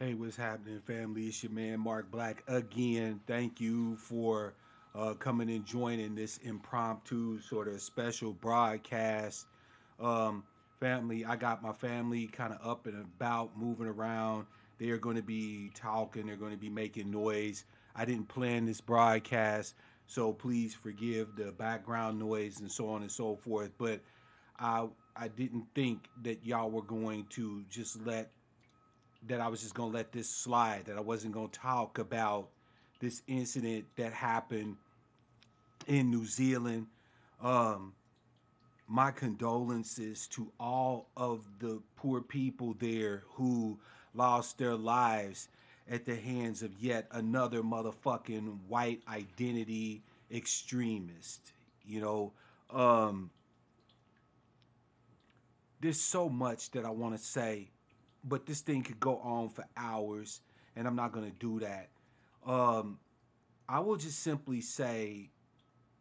Hey, what's happening, family? It's your man Mark Black again. Thank you for coming and joining this impromptu sort of special broadcast. Um, Family, I got my family kind of up and about, moving around. They are going to be talking, they're going to be making noise. I didn't plan this broadcast, so please forgive the background noise and so on and so forth. But I, I didn't think that y'all were going to just let that I was just gonna let this slide, that I wasn't gonna talk about this incident that happened in New Zealand. Um, my condolences to all of the poor people there who lost their lives at the hands of yet another motherfucking white identity extremist. You know, um, there's so much that I want to say, but this thing could go on for hours, and I'm not going to do that. Um, I will just simply say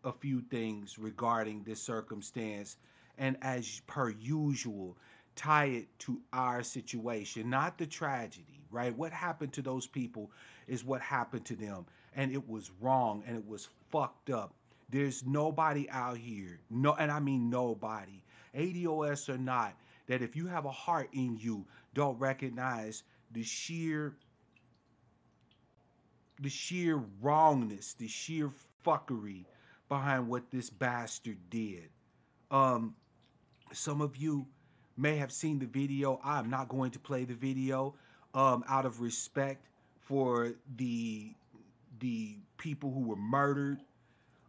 a few things regarding this circumstance, and as per usual, tie it to our situation, not the tragedy, right? What happened to those people is what happened to them, and it was wrong and it was fucked up. There's nobody out here, no, and I mean nobody, ADOS or not, that if you have a heart in you, don't recognize the sheer wrongness, the sheer fuckery behind what this bastard did. Um, some of you may have seen the video. I'm not going to play the video out of respect for the people who were murdered,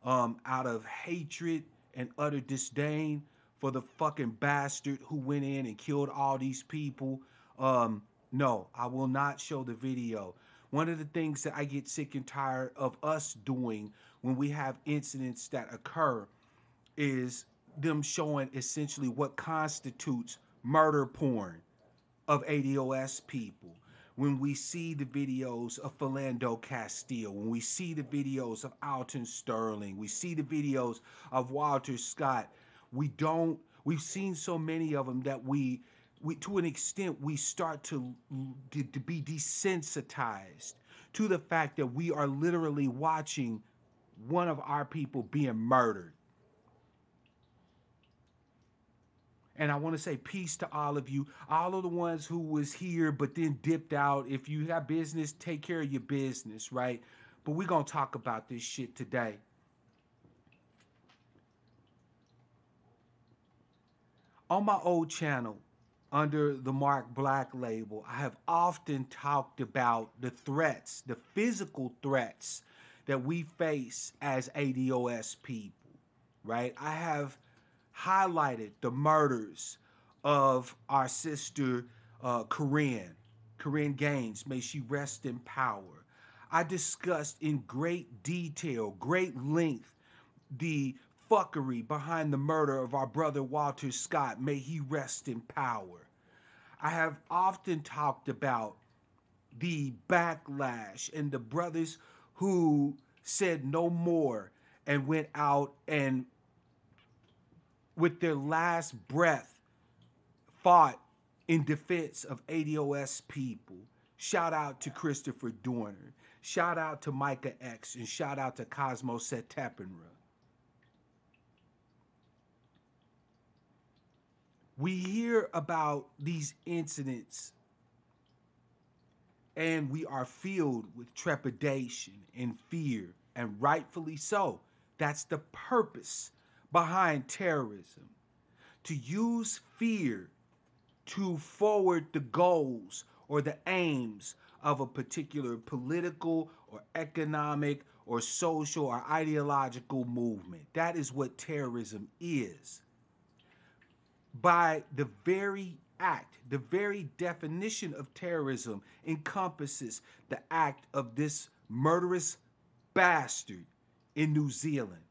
out of hatred and utter disdain for the fucking bastard who went in and killed all these people. No, I will not show the video. One of the things that I get sick and tired of us doing when we have incidents that occur is them showing essentially what constitutes murder porn of ADOS people. When we see the videos of Philando Castile, when we see the videos of Alton Sterling, we see the videos of Walter Scott, we've seen so many of them that we to an extent, we start to be desensitized to the fact that we are literally watching one of our people being murdered. And I want to say peace to all of you, all of the ones who was here but then dipped out. If you have business, take care of your business, right? But we're going to talk about this shit today. On my old channel, under the Mark Black label, I have often talked about the threats, the physical threats that we face as ADOS people, right? I have highlighted the murders of our sister Corinne Gaines. May she rest in power. I discussed in great detail, great length, the fuckery behind the murder of our brother Walter Scott. May he rest in power. I have often talked about the backlash and the brothers who said no more and went out and with their last breath fought in defense of ADOS people. Shout out to Christopher Dorner. Shout out to Micah X. And shout out to Cosmo Setepinra. We hear about these incidents and we are filled with trepidation and fear, and rightfully so. That's the purpose behind terrorism, to use fear to forward the goals or the aims of a particular political or economic or social or ideological movement. That is what terrorism is. By the very act, the very definition of terrorism encompasses the act of this murderous bastard in New Zealand.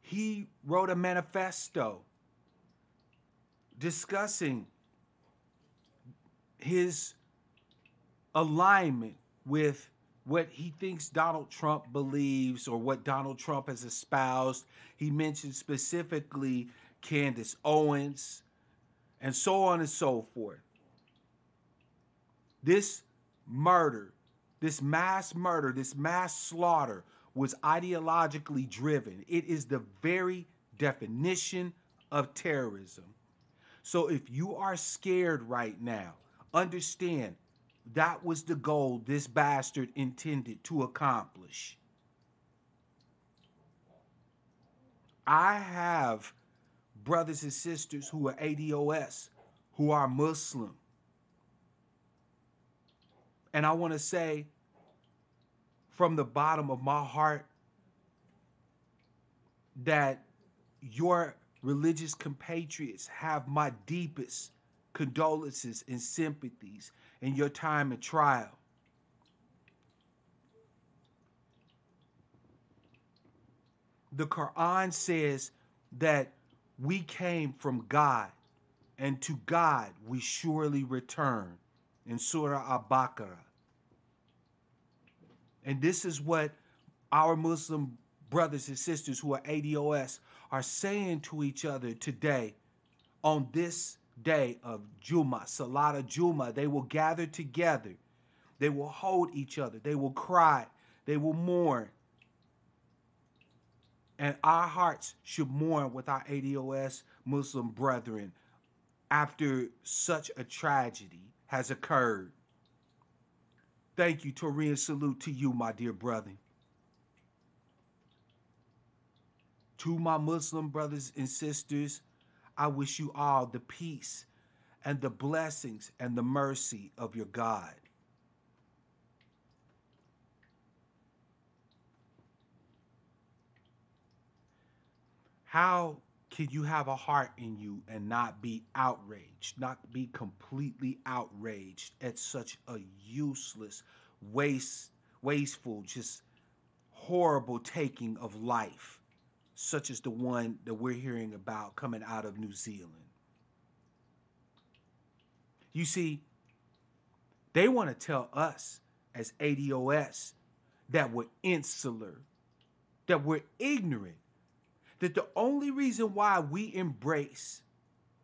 He wrote a manifesto discussing his alignment with what he thinks Donald Trump believes or what Donald Trump has espoused. He mentioned specifically Candace Owens and so on and so forth. This murder, this mass murder, this mass slaughter was ideologically driven. It is the very definition of terrorism. So if you are scared right now, understand that was the goal this bastard intended to accomplish. I have brothers and sisters who are ADOS, who are Muslim. And I want to say from the bottom of my heart that your religious compatriots have my deepest condolences and sympathies in your time of trial. The Quran says that we came from God, and to God we surely return in Surah Al-Baqarah. And this is what our Muslim brothers and sisters who are ADOS are saying to each other today on this day of Jummah, Salat Jummah. They will gather together. They will hold each other. They will cry. They will mourn. And our hearts should mourn with our ADOS Muslim brethren after such a tragedy has occurred. Thank you, Taurine. Salute to you, my dear brother. To my Muslim brothers and sisters, I wish you all the peace and the blessings and the mercy of your God. How can you have a heart in you and not be outraged, not be completely outraged at such a useless, wasteful, just horrible taking of life, such as the one that we're hearing about coming out of New Zealand? You see, they want to tell us as ADOS that we're insular, that we're ignorant, that the only reason why we embrace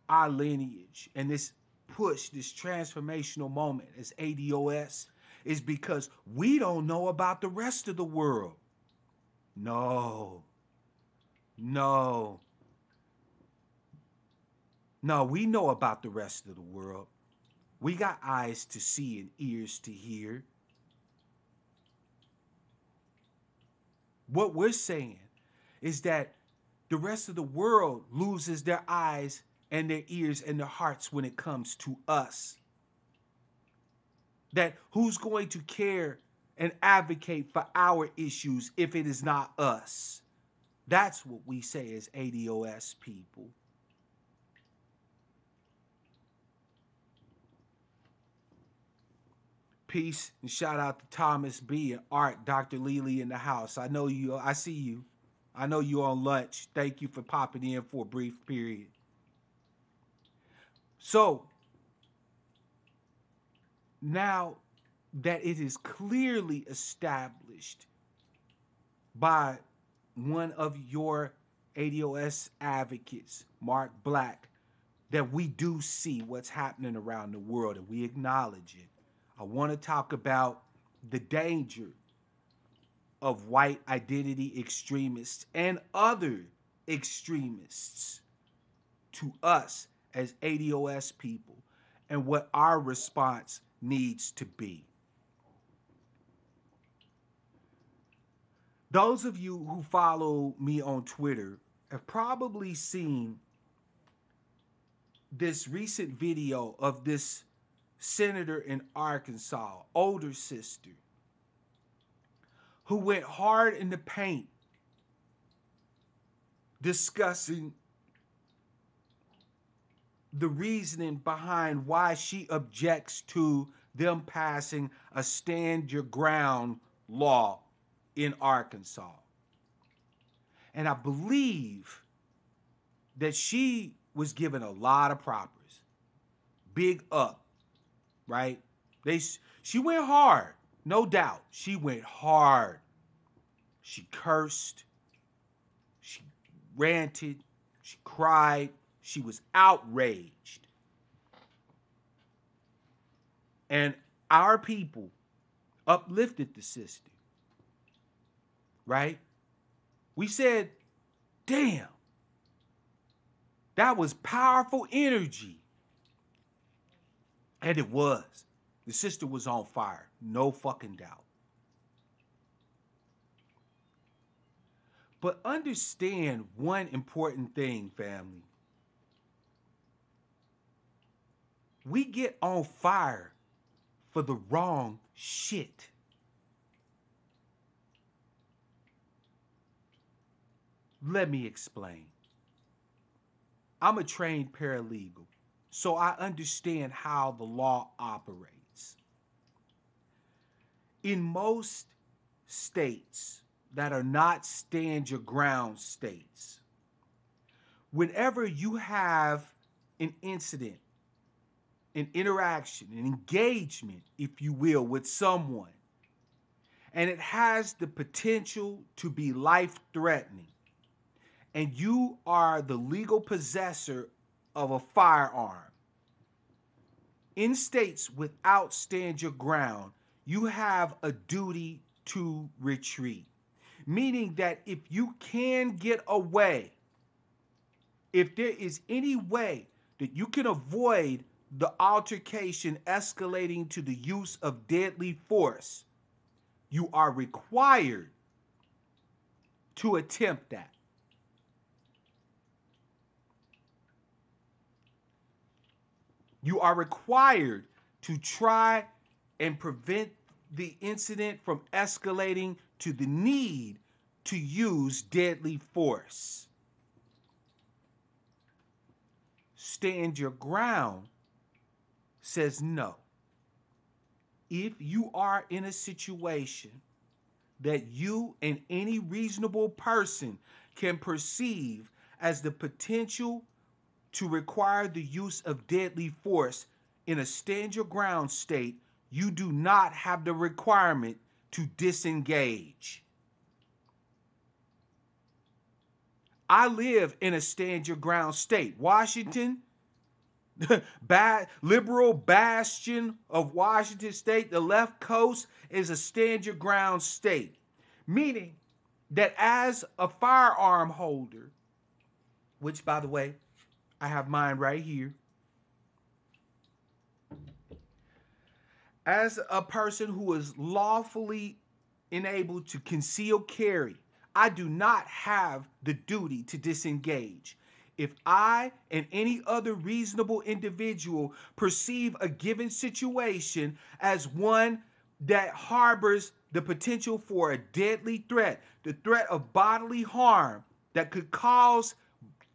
our lineage and this push, this transformational moment as ADOS is because we don't know about the rest of the world. No, no, no, we know about the rest of the world. We got eyes to see and ears to hear. What we're saying is that the rest of the world loses their eyes and their ears and their hearts when it comes to us. That who's going to care and advocate for our issues if it is not us? That's what we say as ADOS people. Peace and shout out to Thomas B and Art, Dr. Lely in the house. I know you, I see you. I know you're on lunch. Thank you for popping in for a brief period. So, now that it is clearly established by one of your ADOS advocates, Mark Black, that we do see what's happening around the world and we acknowledge it, I want to talk about the danger of white identity extremists and other extremists to us as ADOS people and what our response needs to be. Those of you who follow me on Twitter have probably seen this recent video of this senator in Arkansas, older sister, who went hard in the paint discussing the reasoning behind why she objects to them passing a stand your ground law in Arkansas. And I believe that she was given a lot of propers. Big up, right? She went hard, no doubt. She went hard. She cursed. She ranted. She cried. She was outraged. And our people uplifted the sister, right? We said, damn, that was powerful energy. And it was. The sister was on fire. No fucking doubt. But understand one important thing, family. We get on fire for the wrong shit. Let me explain. I'm a trained paralegal, so I understand how the law operates. In most states that are not stand your ground states, whenever you have an incident, an interaction, an engagement, if you will, with someone, and it has the potential to be life threatening, and you are the legal possessor of a firearm, in states without stand your ground, you have a duty to retreat. Meaning that if you can get away, if there is any way that you can avoid the altercation escalating to the use of deadly force, you are required to attempt that. You are required to try and prevent the incident from escalating to the need to use deadly force. Stand your ground says no. If you are in a situation that you and any reasonable person can perceive as the potential to require the use of deadly force in a stand your ground state, you do not have the requirement to disengage. I live in a stand your ground state. Washington, liberal bastion of Washington state, the left coast is a stand your ground state. Meaning that as a firearm holder, which by the way, I have mine right here, as a person who is lawfully enabled to conceal carry, I do not have the duty to disengage. If I and any other reasonable individual perceive a given situation as one that harbors the potential for a deadly threat, the threat of bodily harm that could cause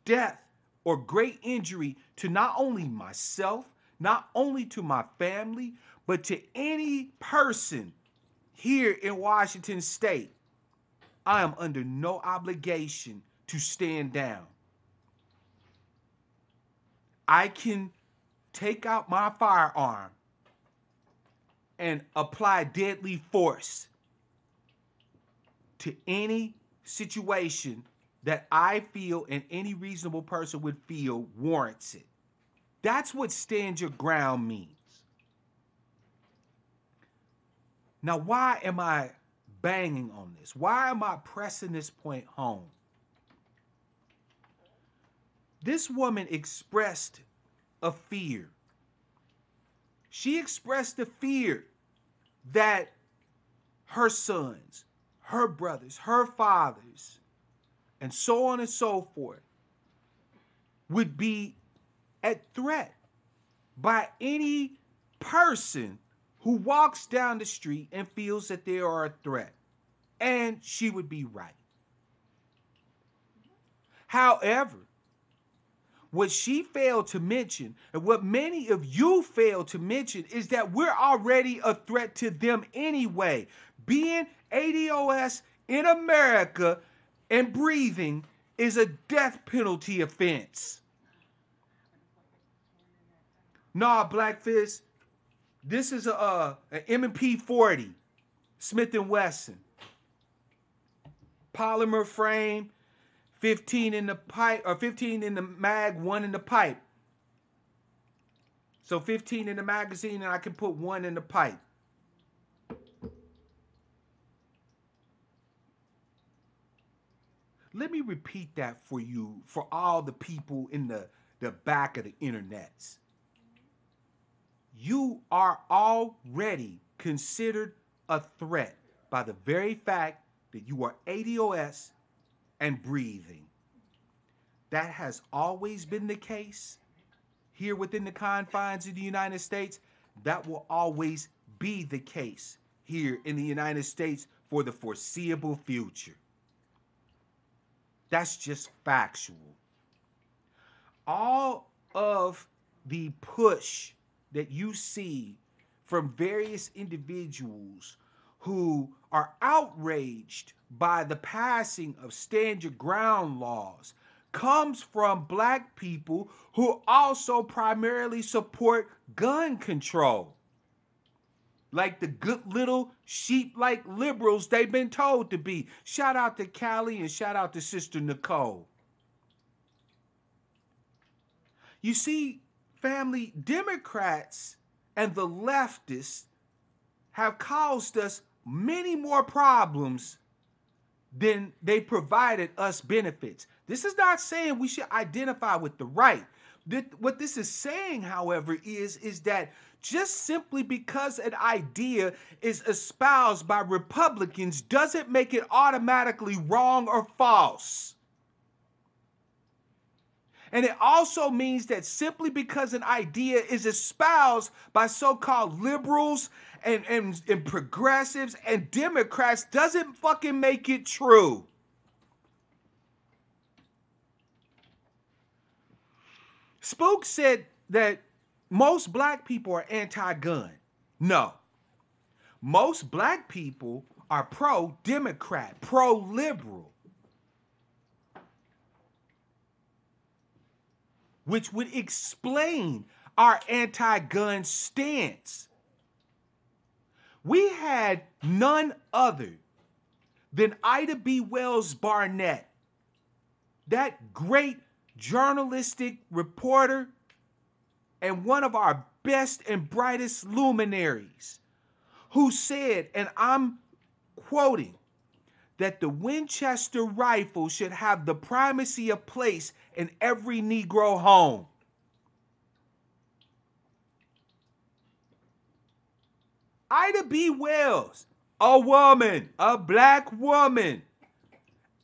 death or great injury to not only myself, not only to my family, but to any person here in Washington state, I am under no obligation to stand down. I can take out my firearm and apply deadly force to any situation that I feel and any reasonable person would feel warrants it. That's what stand your ground means. Now, why am I banging on this? Why am I pressing this point home? This woman expressed a fear. She expressed a fear that her sons, her brothers, her fathers, and so on and so forth would be at threat by any person who walks down the street and feels that they are a threat. And she would be right. However, what she failed to mention, and what many of you failed to mention, is that we're already a threat to them anyway. Being ADOS in America and breathing is a death penalty offense. Nah, Blackfish, this is an M&P 40, Smith & Wesson. Polymer frame, 15 in the pipe, or 15 in the mag, 1 in the pipe. So 15 in the magazine, and I can put 1 in the pipe. Let me repeat that for you, for all the people in the back of the internets. You are already considered a threat by the very fact that you are ADOS and breathing. That has always been the case here within the confines of the United States. That will always be the case here in the United States for the foreseeable future. That's just factual. all of the push that you see from various individuals who are outraged by the passing of stand your ground laws comes from black people who also primarily support gun control. Like the good little sheep like liberals they've been told to be. Shout out to Callie and shout out to Sister Nicole. You see, family, Democrats and the leftists have caused us many more problems than they provided us benefits. This is not saying we should identify with the right. What this is saying, however, is that just simply because an idea is espoused by Republicans doesn't make it automatically wrong or false. And it also means that simply because an idea is espoused by so-called liberals and progressives and Democrats doesn't fucking make it true. Spook said that most black people are anti-gun. No. Most black people are pro-Democrat, pro-liberal. Which would explain our anti-gun stance. We had none other than Ida B. Wells Barnett, that great journalistic reporter and one of our best and brightest luminaries, who said, and I'm quoting, that the Winchester rifle should have the primacy of place in every Negro home. Ida B. Wells, a woman, a black woman,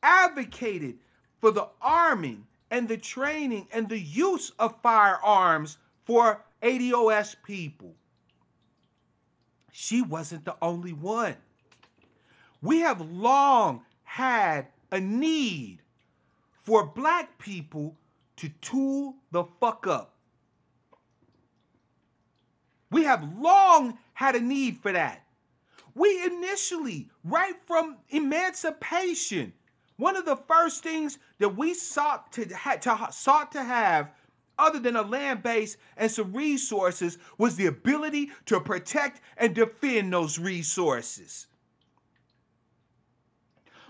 advocated for the arming and the training and the use of firearms for ADOS people. She wasn't the only one. We have long had a need for black people to tool the fuck up. We have long had a need for that. We initially, right from emancipation, one of the first things that we sought to have, other than a land base and some resources, was the ability to protect and defend those resources.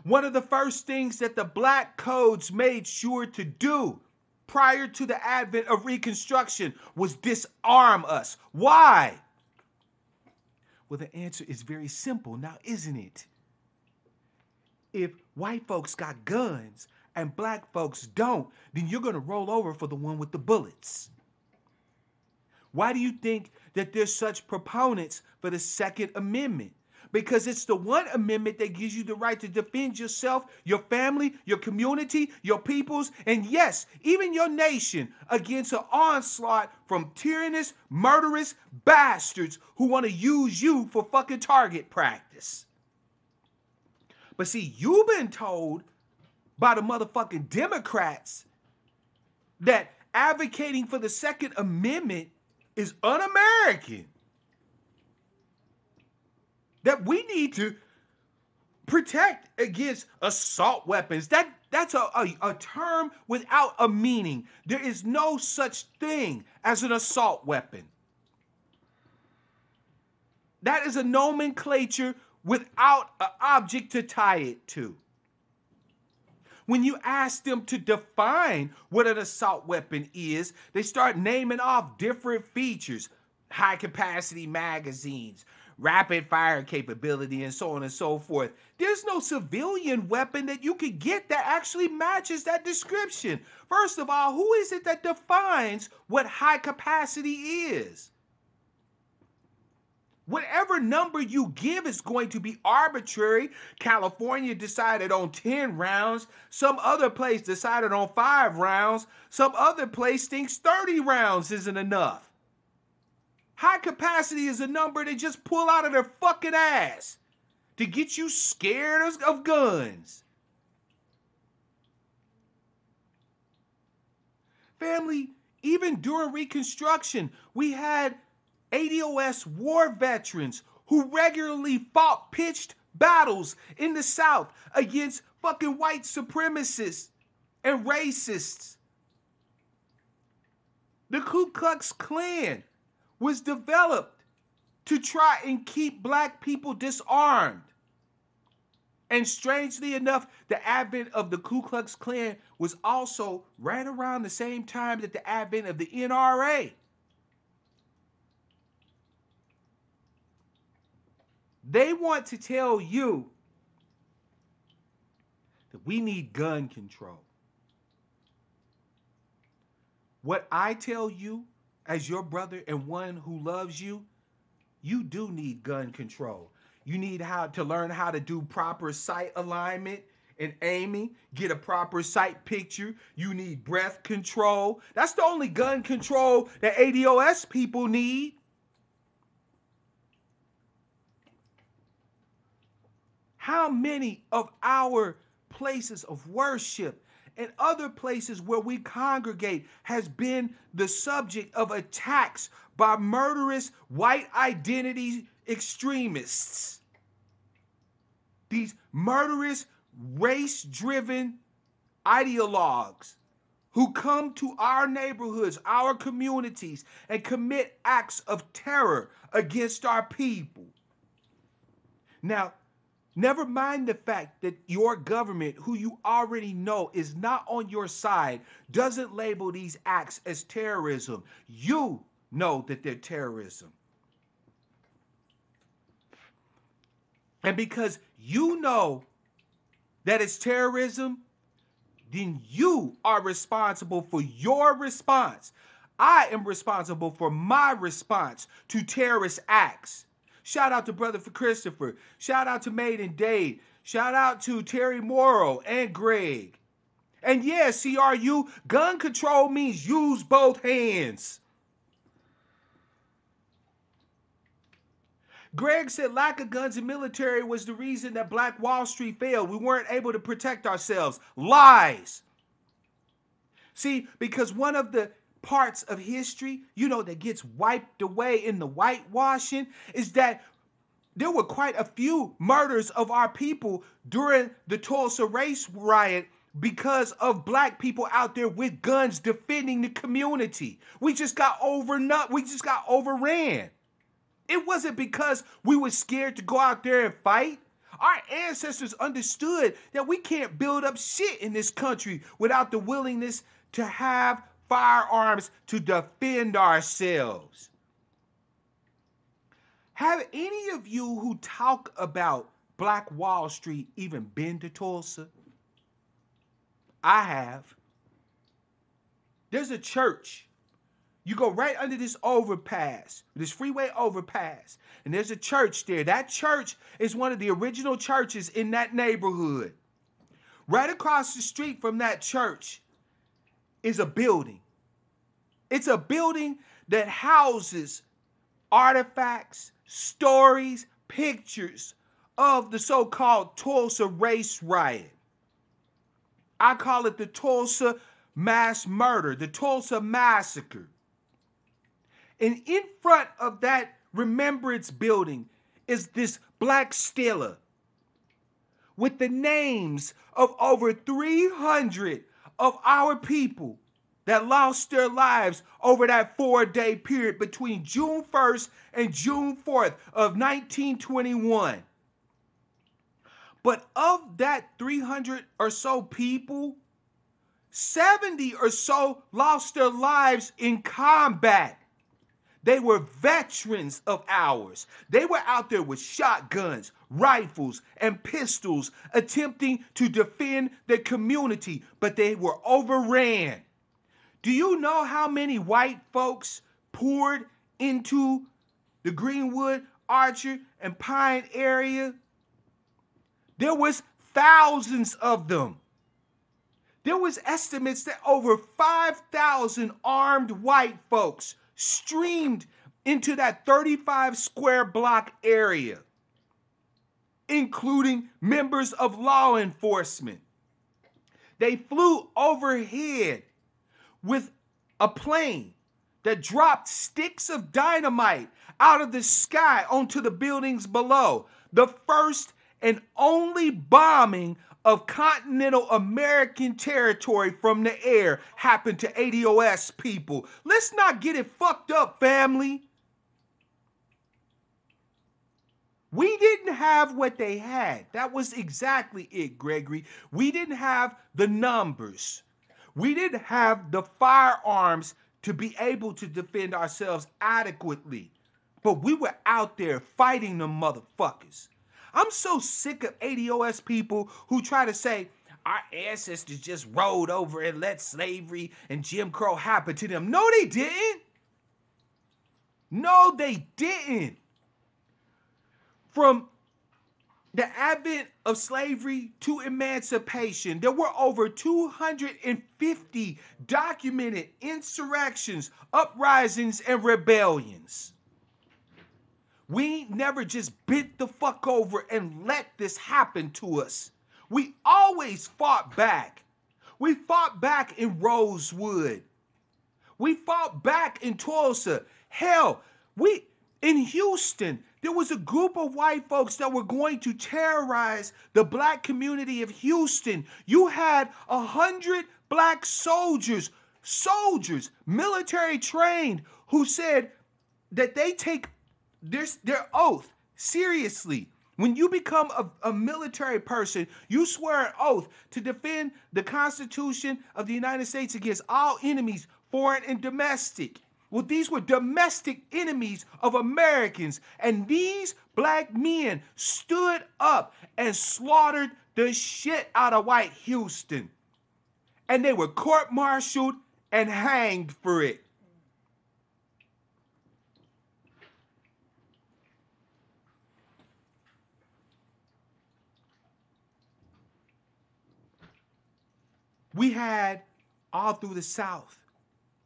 One of the first things that the black codes made sure to do prior to the advent of Reconstruction was disarm us. Why? Well, the answer is very simple now, isn't it? If white folks got guns and black folks don't, then you're going to roll over for the one with the bullets. Why do you think that there's such proponents for the Second Amendment? Because it's the one amendment that gives you the right to defend yourself, your family, your community, your peoples, and yes, even your nation against an onslaught from tyrannous, murderous bastards who want to use you for fucking target practice. But see, you've been told by the motherfucking Democrats that advocating for the Second Amendment is un-American. That we need to protect against assault weapons. That's a term without a meaning. There is no such thing as an assault weapon. That is a nomenclature without an object to tie it to. When you ask them to define what an assault weapon is, they start naming off different features. High capacity magazines, rapid fire capability, and so on and so forth. There's no civilian weapon that you could get that actually matches that description. First of all, who is it that defines what high capacity is? Whatever number you give is going to be arbitrary. California decided on 10 rounds. Some other place decided on 5 rounds. Some other place thinks 30 rounds isn't enough. High capacity is a number they just pull out of their fucking ass to get you scared of guns. Family, even during Reconstruction, we had ADOS war veterans who regularly fought pitched battles in the South against fucking white supremacists and racists. The Ku Klux Klan was developed to try and keep black people disarmed. And strangely enough, the advent of the Ku Klux Klan was also right around the same time that the advent of the NRA. They want to tell you that we need gun control. What I tell you as your brother and one who loves you, you do need gun control. You need to learn how to do proper sight alignment and aiming, get a proper sight picture. You need breath control. That's the only gun control that ADOS people need. How many of our places of worship and other places where we congregate has been the subject of attacks by murderous white identity extremists? These murderous, race-driven ideologues who come to our neighborhoods, our communities, and commit acts of terror against our people. Now, never mind the fact that your government, who you already know is not on your side, doesn't label these acts as terrorism. You know that they're terrorism. And because you know that it's terrorism, then you are responsible for your response. I am responsible for my response to terrorist acts. Shout out to Brother Christopher. Shout out to Maiden Dade. Shout out to Terry Morrow and Greg. And yeah, CRU, gun control means use both hands. Greg said lack of guns and military was the reason that Black Wall Street failed. We weren't able to protect ourselves. Lies. See, because one of the parts of history, that gets wiped away in the whitewashing is that there were quite a few murders of our people during the Tulsa race riot because of black people out there with guns defending the community. We just got overran. It wasn't because we were scared to go out there and fight. Our ancestors understood that we can't build up shit in this country without the willingness to have firearms to defend ourselves. Have any of you who talk about Black Wall Street even been to Tulsa? I have. There's a church. You go right under this overpass, this freeway overpass, and there's a church there. That church is one of the original churches in that neighborhood. Right across the street from that church is a building. It's a building that houses artifacts, stories, pictures of the so-called Tulsa race riot. I call it the Tulsa mass murder, the Tulsa massacre. And in front of that remembrance building is this black stela with the names of over 300 of our people that lost their lives over that 4-day period between June 1st and June 4th of 1921. But of that 300 or so people, 70 or so lost their lives in combat. They were veterans of ours. They were out there with shotguns, rifles, and pistols attempting to defend their community, but they were overran. Do you know how many white folks poured into the Greenwood, Archer, and Pine area? There was thousands of them. There was estimates that over 5,000 armed white folks streamed into that 35 square block area, including members of law enforcement. They flew overhead with a plane that dropped sticks of dynamite out of the sky onto the buildings below. The first and only bombing of continental American territory from the air happened to ADOS people. Let's not get it fucked up, family. We didn't have what they had. That was exactly it, Gregory. We didn't have the numbers. We didn't have the firearms to be able to defend ourselves adequately. But we were out there fighting them motherfuckers. I'm so sick of ADOS people who try to say, our ancestors just rolled over and let slavery and Jim Crow happen to them. No, they didn't. No, they didn't. From the advent of slavery to emancipation, there were over 250 documented insurrections, uprisings, and rebellions. We never just bent the fuck over and let this happen to us. We always fought back. We fought back in Rosewood. We fought back in Tulsa. Hell, in Houston, there was a group of white folks that were going to terrorize the black community of Houston. You had 100 black soldiers, military trained, who said that they take their oath seriously. When you become a military person, you swear an oath to defend the Constitution of the United States against all enemies, foreign and domestic. Well, these were domestic enemies of Americans, and these black men stood up and slaughtered the shit out of white Houston. And they were court-martialed and hanged for it. We had all through the South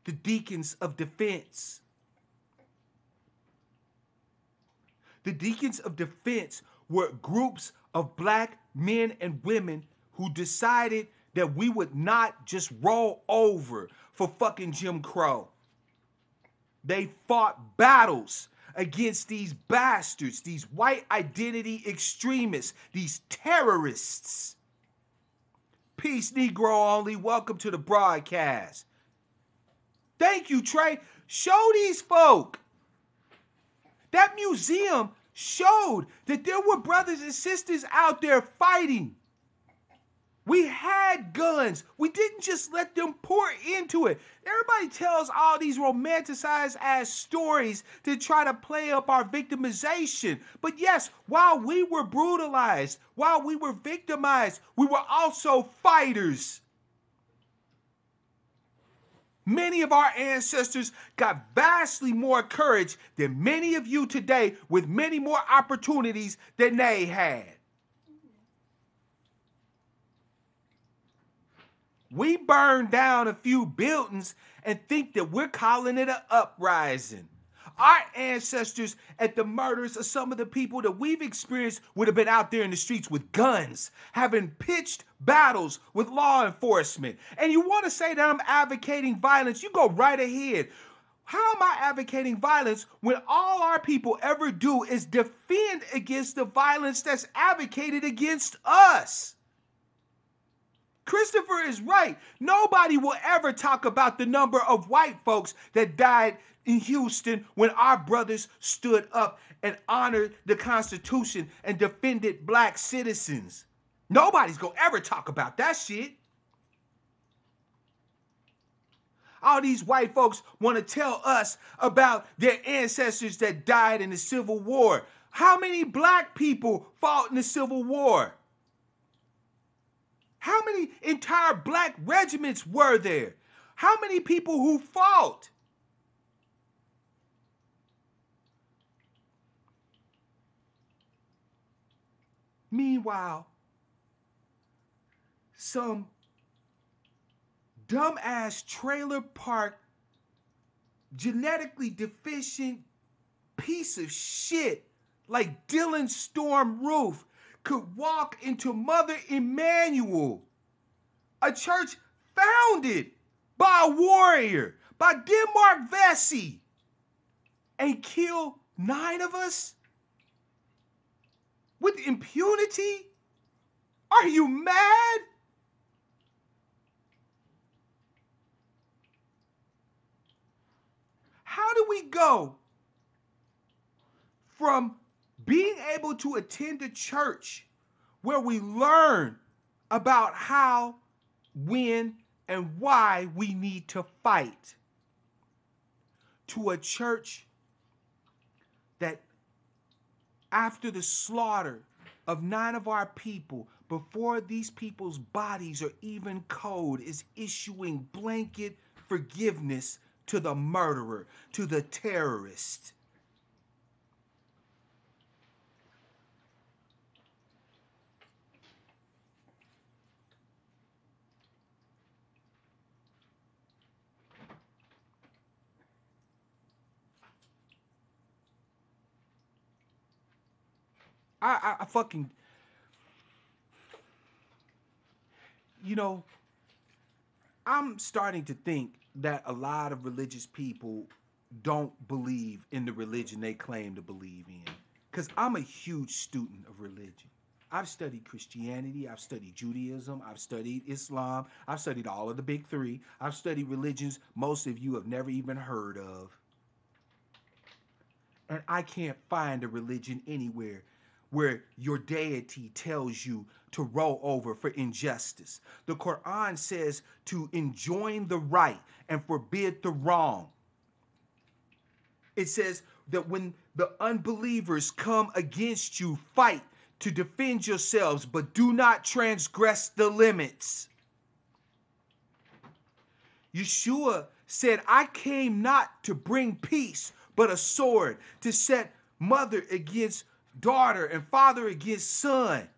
the Deacons of Defense. The Deacons of Defense were groups of black men and women who decided that we would not just roll over for fucking Jim Crow. They fought battles against these bastards, these white identity extremists, these terrorists. Peace, Negro only. Welcome to the broadcast. Thank you, Trey. Show these folk. That museum showed that there were brothers and sisters out there fighting. We had guns. We didn't just let them pour into it. Everybody tells all these romanticized ass stories to try to play up our victimization. But yes, while we were brutalized, while we were victimized, we were also fighters. Many of our ancestors got vastly more courage than many of you today, with many more opportunities than they had. We burned down a few buildings and think that we're calling it an uprising. Our ancestors at the murders of some of the people that we've experienced would have been out there in the streets with guns, having pitched battles with law enforcement. And you want to say that I'm advocating violence, you go right ahead. How am I advocating violence when all our people ever do is defend against the violence that's advocated against us? Christopher is right. Nobody will ever talk about the number of white folks that died in Houston when our brothers stood up and honored the Constitution and defended black citizens. Nobody's gonna ever talk about that shit. All these white folks want to tell us about their ancestors that died in the Civil War. How many black people fought in the Civil War? How many entire black regiments were there? How many people who fought? Meanwhile, some dumbass trailer park, genetically deficient piece of shit like Dylan Storm Roof could walk into Mother Emanuel, a church founded by a warrior, by Denmark Vesey and kill 9 of us with impunity? Are you mad? How do we go from being able to attend a church where we learn about how, when, and why we need to fight, to a church that, after the slaughter of 9 of our people, before these people's bodies are even cold, is issuing blanket forgiveness to the murderer, to the terrorist? I fucking, you know, I'm starting to think that a lot of religious people don't believe in the religion they claim to believe in. Because I'm a huge student of religion. I've studied Christianity, I've studied Judaism, I've studied Islam, I've studied all of the big 3. I've studied religions most of you have never even heard of. And I can't find a religion anywhere where your deity tells you to roll over for injustice. The Quran says to enjoin the right and forbid the wrong. It says that when the unbelievers come against you, fight to defend yourselves, but do not transgress the limits. Yeshua said, I came not to bring peace, but a sword, to set mother against daughter and father against son.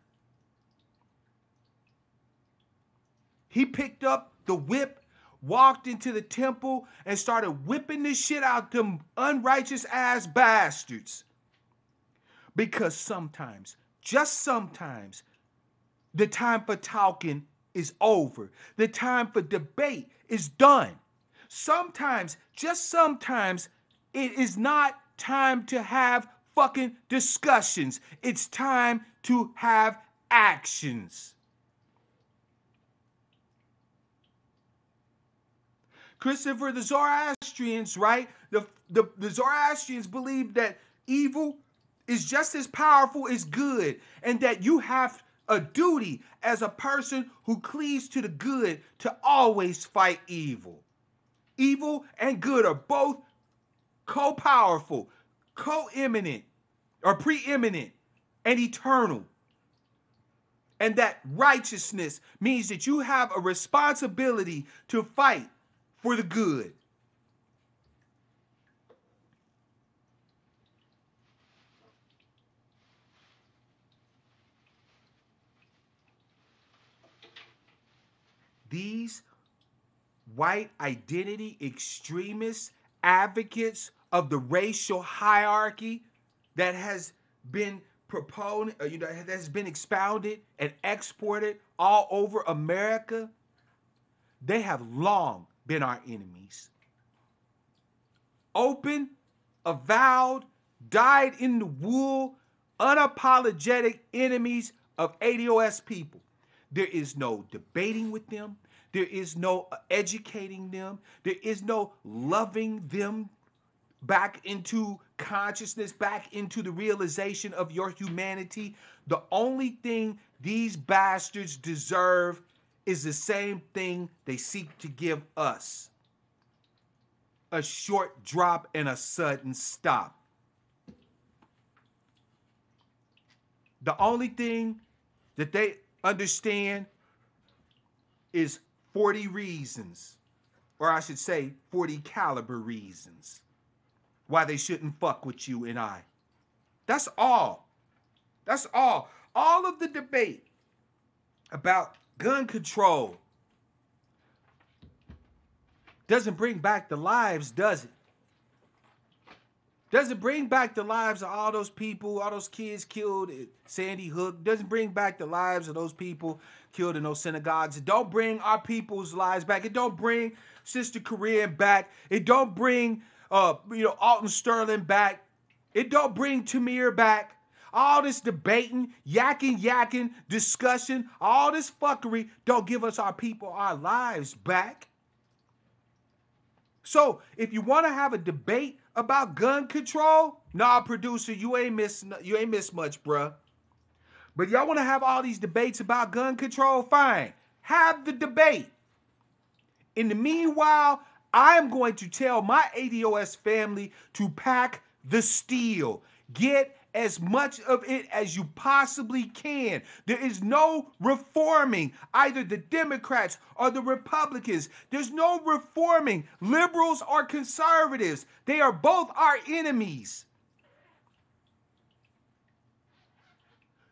He picked up the whip, walked into the temple, and started whipping the shit out them unrighteous ass bastards. Because sometimes, just sometimes, the time for talking is over. The time for debate is done. Sometimes, just sometimes, it is not time to have fucking discussions. It's time to have actions. Christopher, the Zoroastrians, right? The Zoroastrians believe that evil is just as powerful as good, and that you have a duty as a person who cleaves to the good to always fight evil. Evil and good are both co-powerful, co-eminent, or preeminent, and eternal. And that righteousness means that you have a responsibility to fight for the good. These white identity extremists, advocates of the racial hierarchy that has been proposed, that has been expounded and exported all over America, they have long been our enemies. Open, avowed, dyed in the wool, unapologetic enemies of ADOS people. There is no debating with them. There is no educating them. There is no loving them back into consciousness, back into the realization of your humanity. The only thing these bastards deserve is the same thing they seek to give us: a short drop and a sudden stop. The only thing that they understand is 40 reasons, or I should say 40 caliber reasons, why they shouldn't fuck with you and I. That's all. That's all. All of the debate about gun control doesn't bring back the lives, does it? Does it bring back the lives of all those people, all those kids killed at Sandy Hook? Doesn't bring back the lives of those people killed in those synagogues. It don't bring our people's lives back. It don't bring Sister Korean back. It don't bring Alton Sterling back. It don't bring Tamir back. All this debating, yakking, discussion, all this fuckery don't give us our people our lives back. So if you want to have a debate about gun control, nah, producer, you ain't miss much, bruh. But y'all want to have all these debates about gun control? Fine. Have the debate. In the meanwhile, I'm going to tell my ADOS family to pack the steel. Get as much of it as you possibly can. There is no reforming either the Democrats or the Republicans. There's no reforming liberals or conservatives. They are both our enemies.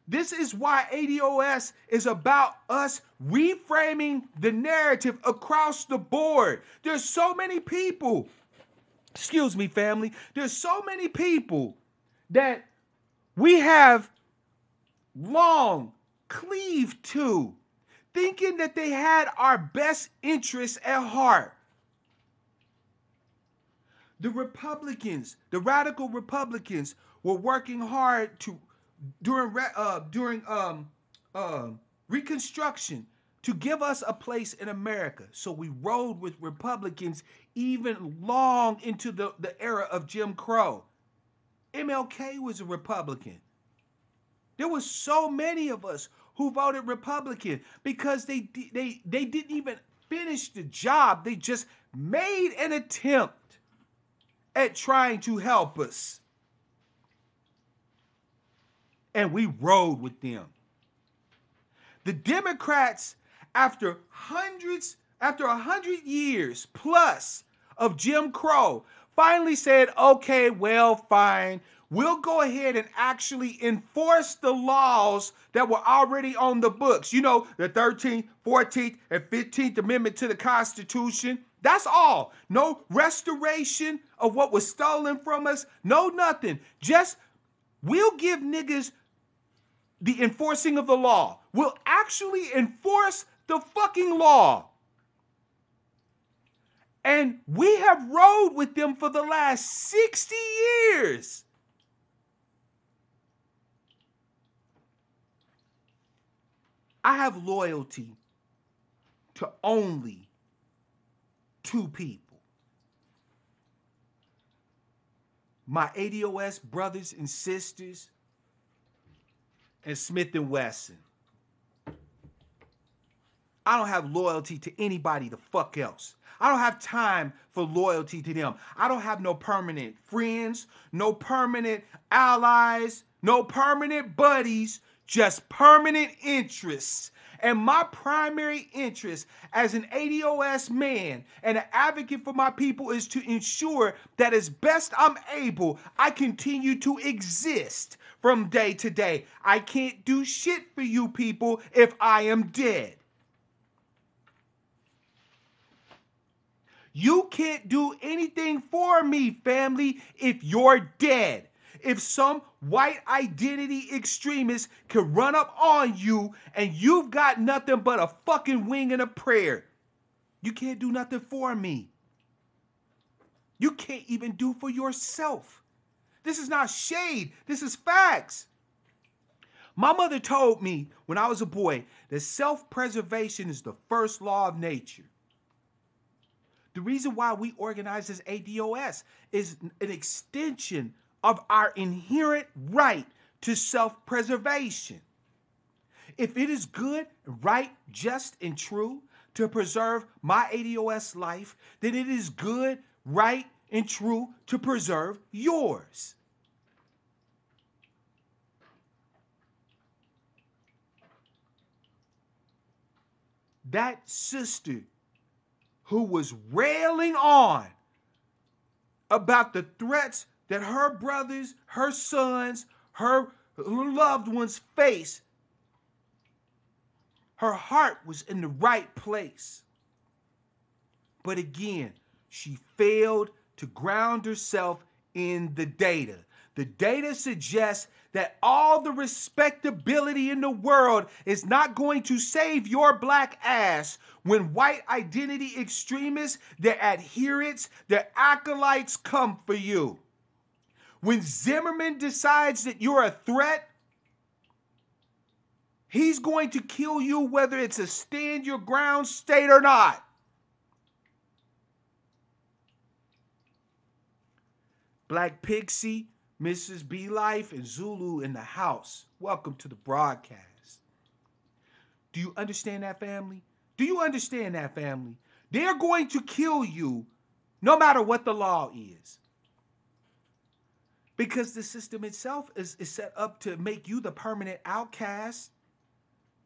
This is why ADOS is about us reframing the narrative across the board. There's so many people, excuse me, family, there's so many people that we have long cleaved to, thinking that they had our best interests at heart. The Republicans, the radical Republicans, were working hard to during Reconstruction to give us a place in America. So we rode with Republicans even long into the era of Jim Crow. MLK was a Republican. There was so many of us who voted Republican because they didn't even finish the job. They just made an attempt at trying to help us. And we rode with them. The Democrats, after 100 years plus of Jim Crow, finally said, okay, well, fine. We'll go ahead and actually enforce the laws that were already on the books. You know, the 13th, 14th, and 15th Amendment to the Constitution. That's all. No restoration of what was stolen from us. No nothing. Just, we'll give niggas the enforcing of the law. We'll actually enforce the fucking law. And we have rode with them for the last 60 years. I have loyalty to only two people. My ADOS brothers and sisters and Smith & Wesson. I don't have loyalty to anybody the fuck else. I don't have time for loyalty to them. I don't have no permanent friends, no permanent allies, no permanent buddies, just permanent interests. And my primary interest as an ADOS man and an advocate for my people is to ensure that as best I'm able, I continue to exist from day to day. I can't do shit for you people if I am dead. You can't do anything for me, family, if you're dead. If some white identity extremist can run up on you and you've got nothing but a fucking wing and a prayer, you can't do nothing for me. You can't even do for yourself. This is not shade. This is facts. My mother told me when I was a boy that self-preservation is the first law of nature. The reason why we organize as ADOS is an extension of our inherent right to self-preservation. If it is good, right, just, and true to preserve my ADOS life, then it is good, right, and true to preserve yours. That sister who was railing on about the threats that her brothers, her sons, her loved ones face, her heart was in the right place. But again, she failed to ground herself in the data. The data suggests that all the respectability in the world is not going to save your black ass when white identity extremists, their adherents, their acolytes come for you. When Zimmerman decides that you're a threat, he's going to kill you whether it's a stand your ground state or not. Black Pixie, Mrs. B Life, and Zulu in the house. Welcome to the broadcast. Do you understand that, family? Do you understand that, family? They're going to kill you no matter what the law is. Because the system itself is set up to make you the permanent outcast,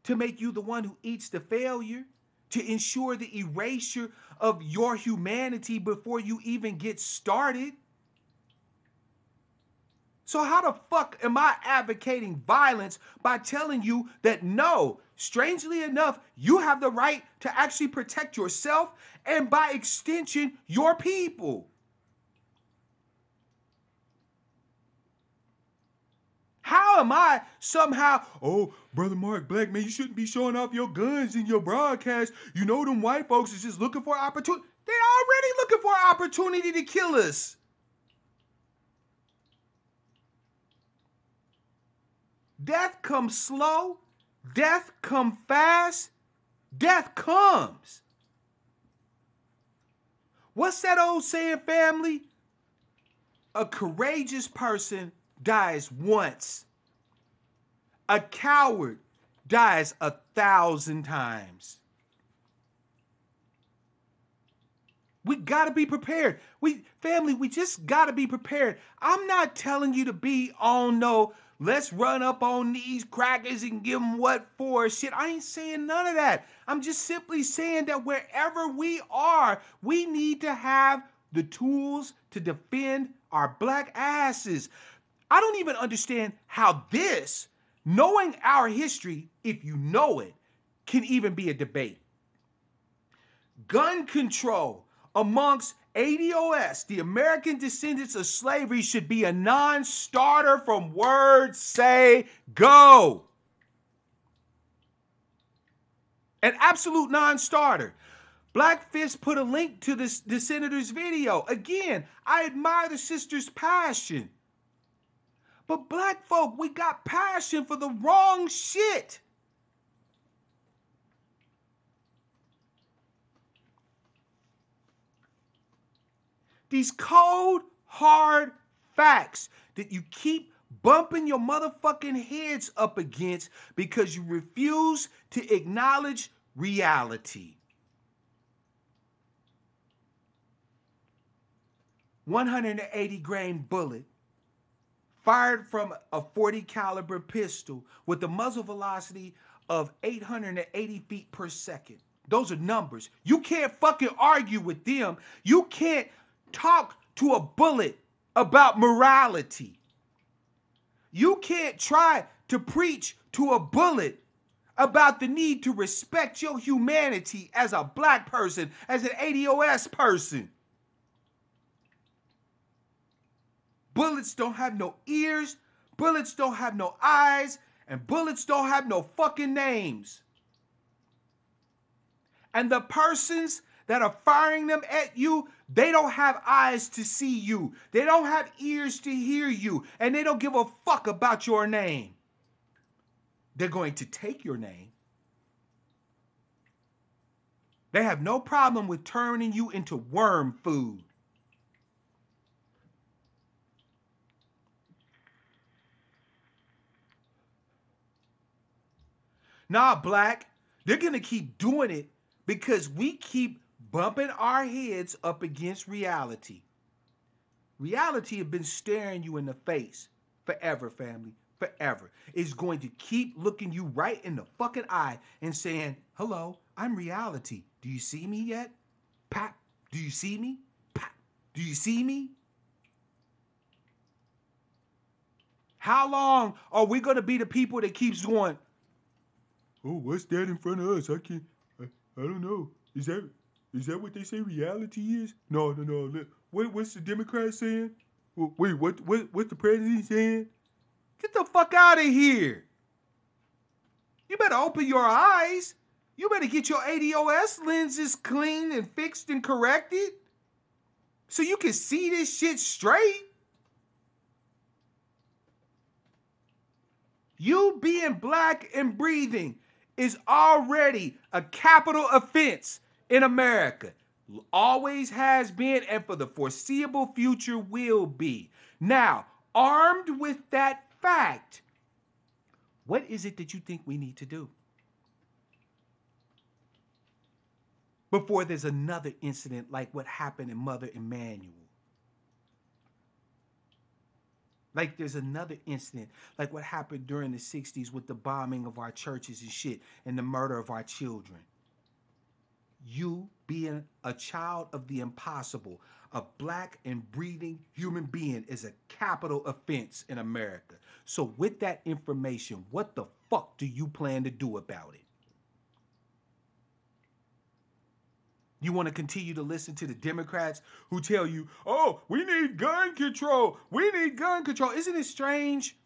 to make you the one who eats the failure, to ensure the erasure of your humanity before you even get started. So how the fuck am I advocating violence by telling you that no, strangely enough, you have the right to actually protect yourself and by extension, your people? How am I somehow, oh, Brother Mark Black, man, you shouldn't be showing off your guns in your broadcast. You know them white folks is just looking for opportunity. They're already looking for an opportunity to kill us. Death comes slow. Death comes fast. Death comes. What's that old saying, family? A courageous person dies once. A coward dies 1,000 times. We gotta be prepared. Family, we just gotta be prepared. I'm not telling you to be on no, let's run up on these crackers and give them what for shit. I ain't saying none of that. I'm just simply saying that wherever we are, we need to have the tools to defend our black asses. I don't even understand how this, knowing our history, if you know it, can even be a debate. Gun control amongst ADOS, the American descendants of slavery, should be a non-starter from word say go. An absolute non-starter. Black Fist put a link to the senator's video. Again, I admire the sister's passion. But black folk, we got passion for the wrong shit. These cold, hard facts that you keep bumping your motherfucking heads up against because you refuse to acknowledge reality. 180-grain bullet fired from a .40 caliber pistol with a muzzle velocity of 880 feet per second. Those are numbers. You can't fucking argue with them. You can't talk to a bullet about morality. You can't try to preach to a bullet about the need to respect your humanity as a black person, as an ADOS person. Bullets don't have no ears, bullets don't have no eyes, and bullets don't have no fucking names. And the persons that are firing them at you, they don't have eyes to see you. They don't have ears to hear you. And they don't give a fuck about your name. They're going to take your name. They have no problem with turning you into worm food. Nah, black, they're going to keep doing it because we keep bumping our heads up against reality. Reality has been staring you in the face forever, family, forever. It's going to keep looking you right in the fucking eye and saying, hello, I'm reality. Do you see me yet? Pop, do you see me? Pop, do you see me? How long are we going to be the people that keeps going, oh, what's that in front of us? I don't know. Is that what they say reality is? No. What's the Democrats saying? Wait, what the president saying? Get the fuck out of here. You better open your eyes. You better get your ADOS lenses cleaned and fixed and corrected so you can see this shit straight. You being black and breathing is already a capital offense in America. Always has been and for the foreseeable future will be. Now, armed with that fact, what is it that you think we need to do before there's another incident like what happened in Mother Emanuel? Like there's another incident like what happened during the 60s with the bombing of our churches and shit and the murder of our children. You being a child of the impossible, a black and breathing human being is a capital offense in America. So with that information, what the fuck do you plan to do about it? You want to continue to listen to the Democrats who tell you, oh, we need gun control. We need gun control. Isn't it strange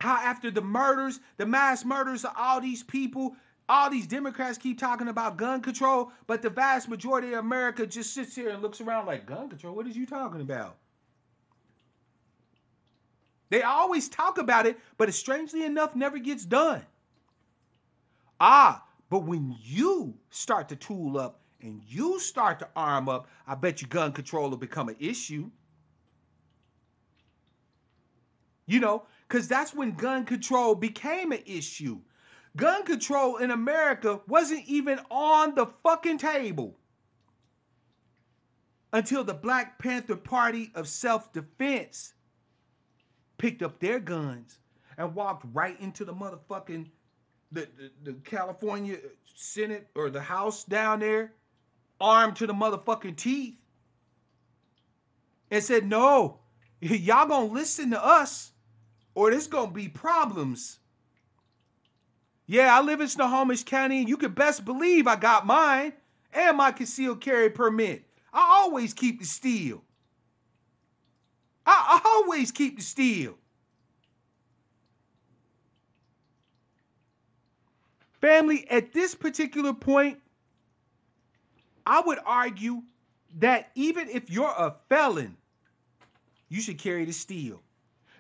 how after the murders, the mass murders of all these people, all these Democrats keep talking about gun control, but the vast majority of America just sits here and looks around like, gun control? What is you talking about? They always talk about it, but it strangely enough never gets done. But when you start to tool up and you start to arm up, I bet you gun control will become an issue. You know, because that's when gun control became an issue. Gun control in America wasn't even on the fucking table until the Black Panther Party of Self-Defense picked up their guns and walked right into the motherfucking the California Senate or the House down there, armed to the motherfucking teeth, and said, no, y'all gonna listen to us or there's gonna be problems. Yeah, I live in Snohomish County, and you can best believe I got mine and my concealed carry permit. I always keep the steel. I always keep the steel. Family, at this particular point, I would argue that even if you're a felon, you should carry the steel.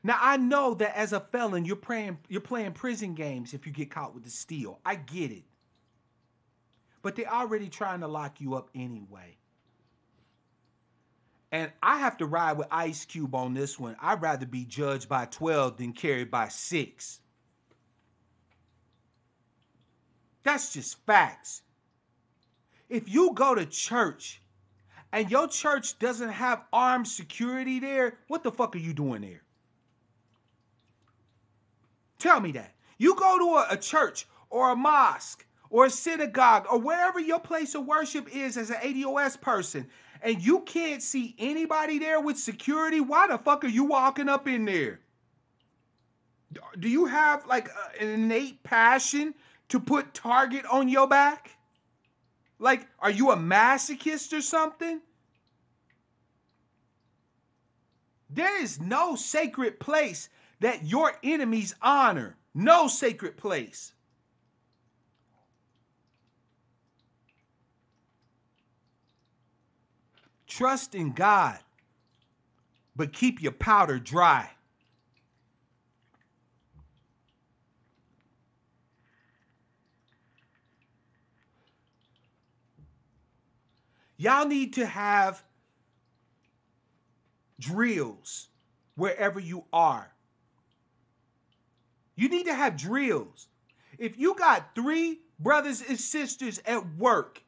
Now, I know that as a felon, you're playing prison games if you get caught with the steel. I get it. But they're already trying to lock you up anyway. And I have to ride with Ice Cube on this one. I'd rather be judged by 12 than carried by 6. That's just facts. If you go to church and your church doesn't have armed security there, what the fuck are you doing there? Tell me that. You go to a church or a mosque or a synagogue or wherever your place of worship is as an ADOS person, and you can't see anybody there with security, why the fuck are you walking up in there? Do you have like an innate passion to put target on your back? Like, are you a masochist or something? There is no sacred place that your enemies honor. No sacred place. Trust in God, but keep your powder dry. Y'all need to have drills wherever you are. You need to have drills. If you got 3 brothers and sisters at work,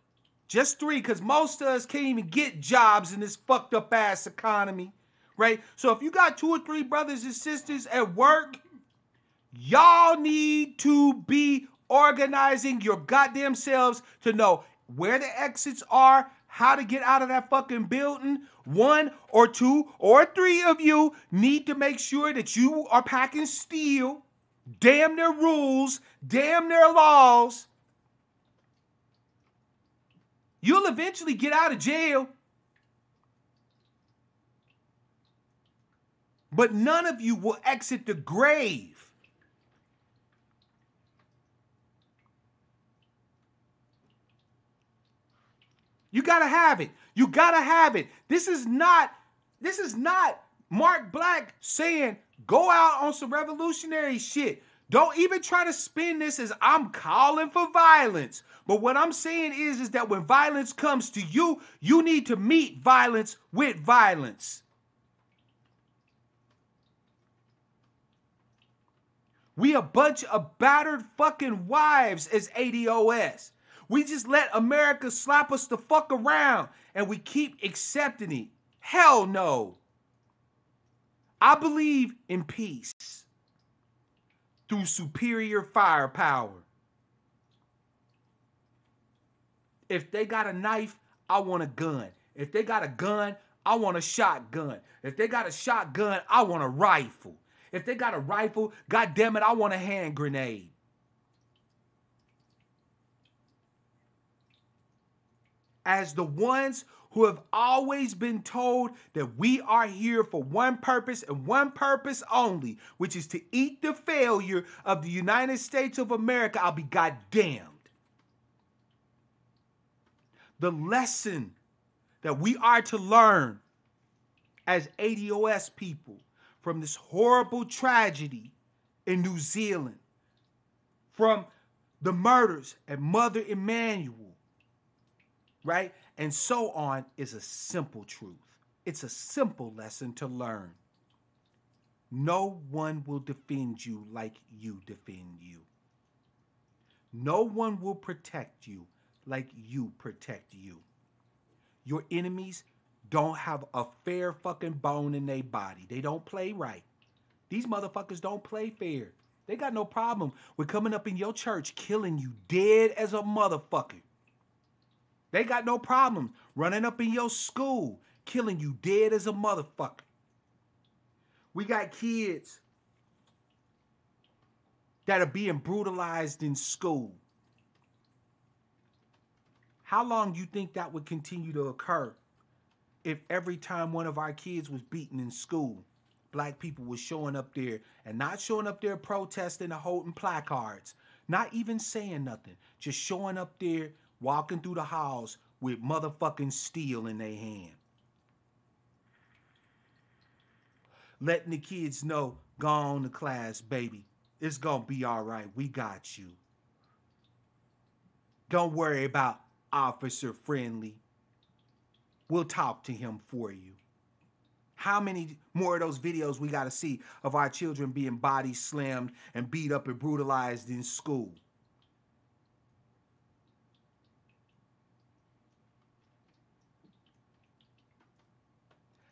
just 3, because most of us can't even get jobs in this fucked up ass economy, right? So if you got 2 or 3 brothers and sisters at work, y'all need to be organizing your goddamn selves to know where the exits are, how to get out of that fucking building. 1 or 2 or 3 of you need to make sure that you are packing steel. Damn their rules, damn their laws. You'll eventually get out of jail. But none of you will exit the grave. You gotta have it. You gotta have it. This is not Mark Black saying go out on some revolutionary shit. Don't even try to spin this as I'm calling for violence. But what I'm saying is that when violence comes to you, you need to meet violence with violence. We a bunch of battered fucking wives as ADOS. We just let America slap us the fuck around and we keep accepting it. Hell no. I believe in peace through superior firepower. If they got a knife, I want a gun. If they got a gun, I want a shotgun. If they got a shotgun, I want a rifle. If they got a rifle, God damn it, I want a hand grenade. As the ones who have always been told that we are here for one purpose and one purpose only, which is to eat the failure of the United States of America, I'll be goddamned. The lesson that we are to learn as ADOS people from this horrible tragedy in New Zealand, from the murders at Mother Emanuel, right? And so on, is a simple truth. It's a simple lesson to learn. No one will defend you like you defend you. No one will protect you like you protect you. Your enemies don't have a fair fucking bone in their body. They don't play right. These motherfuckers don't play fair. They got no problem with coming up in your church, killing you dead as a motherfucker. They got no problem running up in your school, killing you dead as a motherfucker. We got kids that are being brutalized in school. How long do you think that would continue to occur if every time one of our kids was beaten in school, black people was showing up there and not showing up there protesting or holding placards, not even saying nothing, just showing up there, walking through the halls with motherfucking steel in their hand. Letting the kids know, go on to class, baby. It's gonna be all right. We got you. Don't worry about Officer Friendly. We'll talk to him for you. How many more of those videos we got to see of our children being body slammed and beat up and brutalized in school?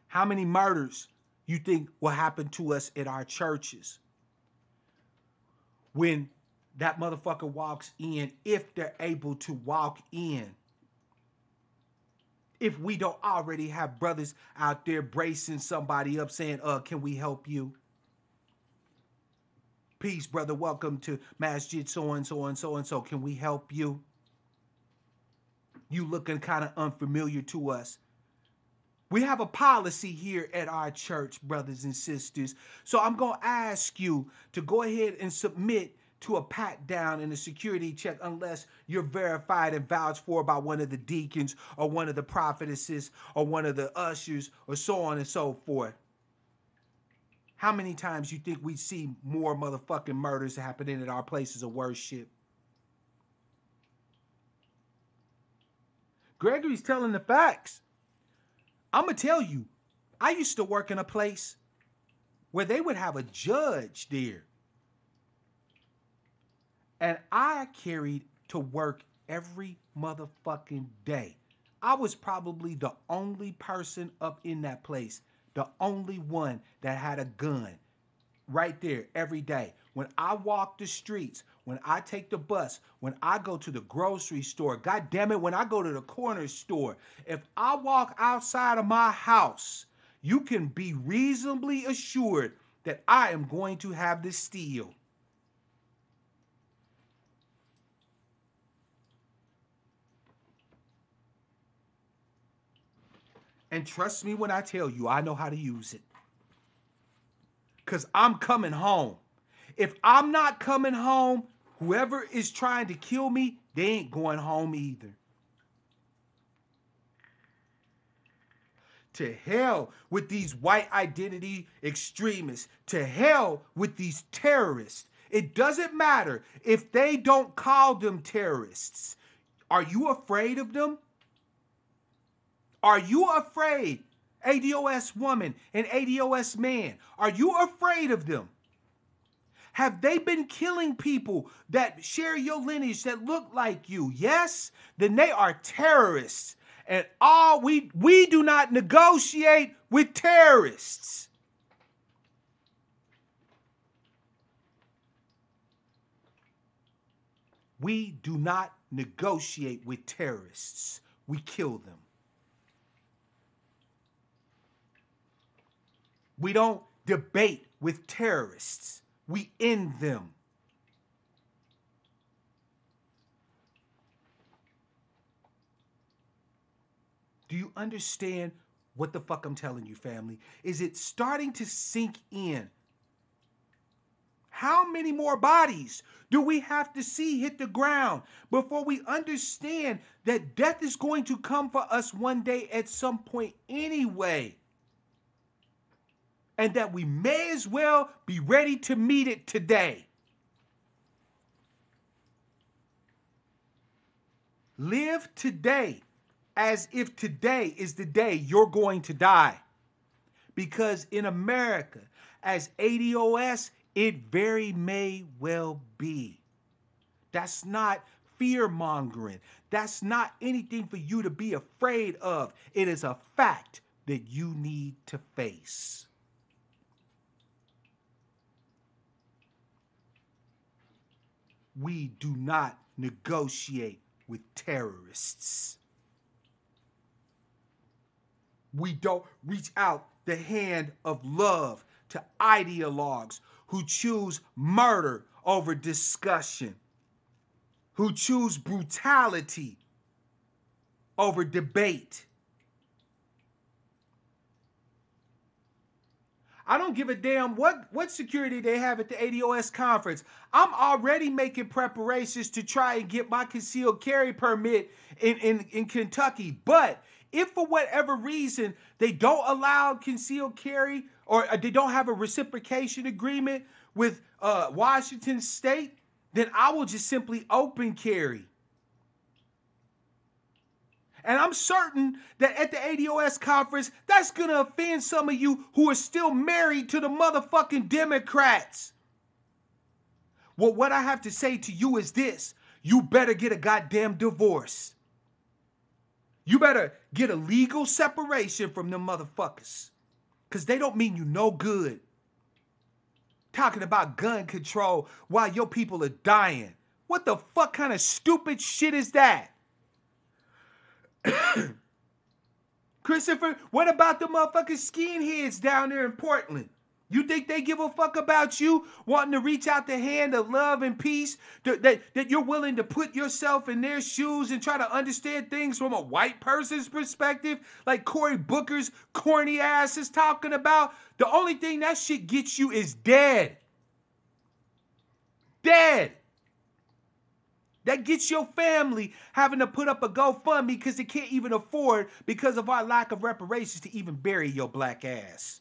How many murders you think will happen to us at our churches when that motherfucker walks in, if they're able to walk in? If we don't already have brothers out there bracing somebody up saying, can we help you? Peace, brother. Welcome to Masjid so-and-so and so-and-so. Can we help you? You looking kind of unfamiliar to us. We have a policy here at our church, brothers and sisters. So I'm going to ask you to go ahead and submit to a pat down and a security check unless you're verified and vouched for by one of the deacons or one of the prophetesses or one of the ushers or so on and so forth. How many times you think we see more motherfucking murders happening at our places of worship? Gregory's telling the facts. I'm going to tell you, I used to work in a place where they would have a judge there. And I carried to work every motherfucking day. I was probably the only person up in that place, the only one that had a gun right there every day. When I walk the streets, when I take the bus, when I go to the grocery store, God damn it, when I go to the corner store, if I walk outside of my house, you can be reasonably assured that I am going to have the steel. And trust me when I tell you, I know how to use it. because I'm coming home. If I'm not coming home, whoever is trying to kill me, they ain't going home either. To hell with these white identity extremists. To hell with these terrorists. It doesn't matter if they don't call them terrorists. Are you afraid of them? Are you afraid, ADOS woman and ADOS man? Are you afraid of them? Have they been killing people that share your lineage that look like you? Yes? Then they are terrorists. And we do not negotiate with terrorists. We do not negotiate with terrorists. We kill them. We don't debate with terrorists. We end them. Do you understand what the fuck I'm telling you, family? Is it starting to sink in? How many more bodies do we have to see hit the ground before we understand that death is going to come for us one day at some point anyway? And that we may as well be ready to meet it today. Live today as if today is the day you're going to die. Because in America, as ADOS, it very may well be. That's not fear-mongering. That's not anything for you to be afraid of. It is a fact that you need to face. We do not negotiate with terrorists. We don't reach out the hand of love to ideologues who choose murder over discussion, who choose brutality over debate. I don't give a damn what security they have at the ADOS conference. I'm already making preparations to try and get my concealed carry permit in Kentucky. But if for whatever reason they don't allow concealed carry or they don't have a reciprocation agreement with Washington State, then I will just simply open carry. And I'm certain that at the ADOS conference, that's going to offend some of you who are still married to the motherfucking Democrats. Well, what I have to say to you is this. You better get a goddamn divorce. You better get a legal separation from them motherfuckers. Because they don't mean you no good. Talking about gun control while your people are dying. What the fuck kind of stupid shit is that? Christopher, what about the motherfucking skinheads down there in Portland? You think they give a fuck about you wanting to reach out the hand of love and peace? That you're willing to put yourself in their shoes and try to understand things from a white person's perspective? Like Cory Booker's corny ass is talking about? The only thing that shit gets you is dead. Dead. That gets your family having to put up a GoFundMe because they can't even afford, because of our lack of reparations, to even bury your black ass.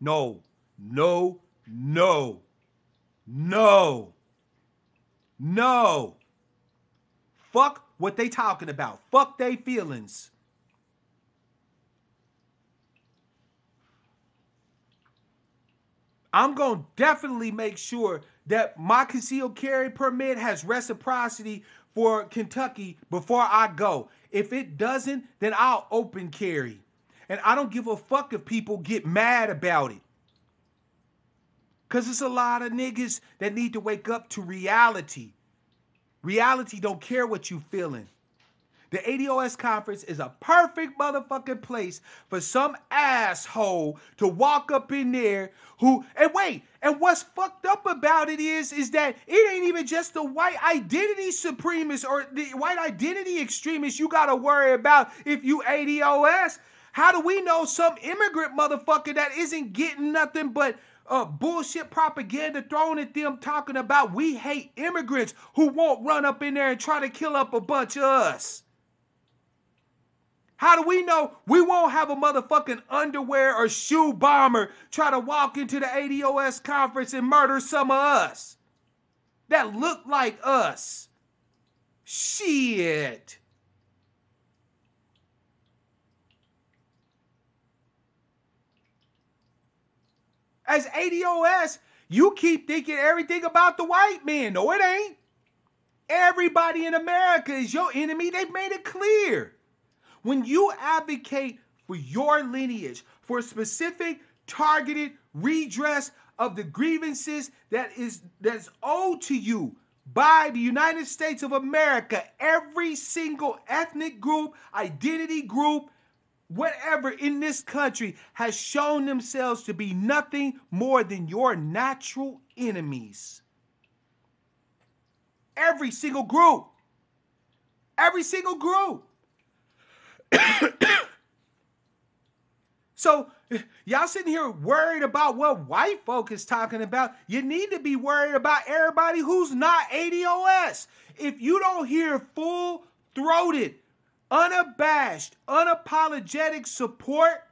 No, no, no, no, no. Fuck what they talking about. Fuck they feelings. I'm going to definitely make sure that my concealed carry permit has reciprocity for Kentucky before I go. If it doesn't, then I'll open carry. And I don't give a fuck if people get mad about it. Because it's a lot of niggas that need to wake up to reality. Reality don't care what you feeling. The ADOS conference is a perfect motherfucking place for some asshole to walk up in there who, and wait, and what's fucked up about it is that it ain't even just the white identity supremacists or the white identity extremists you gotta worry about if you ADOS. How do we know some immigrant motherfucker that isn't getting nothing but bullshit propaganda thrown at them talking about we hate immigrants who won't run up in there and try to kill up a bunch of us. How do we know we won't have a motherfucking underwear or shoe bomber try to walk into the ADOS conference and murder some of us that look like us? Shit. As ADOS, you keep thinking everything about the white man. No, it ain't. Everybody in America is your enemy. They've made it clear. When you advocate for your lineage, for specific targeted redress of the grievances that's owed to you by the United States of America, every single ethnic group, identity group, whatever in this country has shown themselves to be nothing more than your natural enemies. Every single group. Every single group. So y'all sitting here worried about what white folk is talking about. You need to be worried about everybody who's not ADOS. If you don't hear full-throated, unabashed, unapologetic support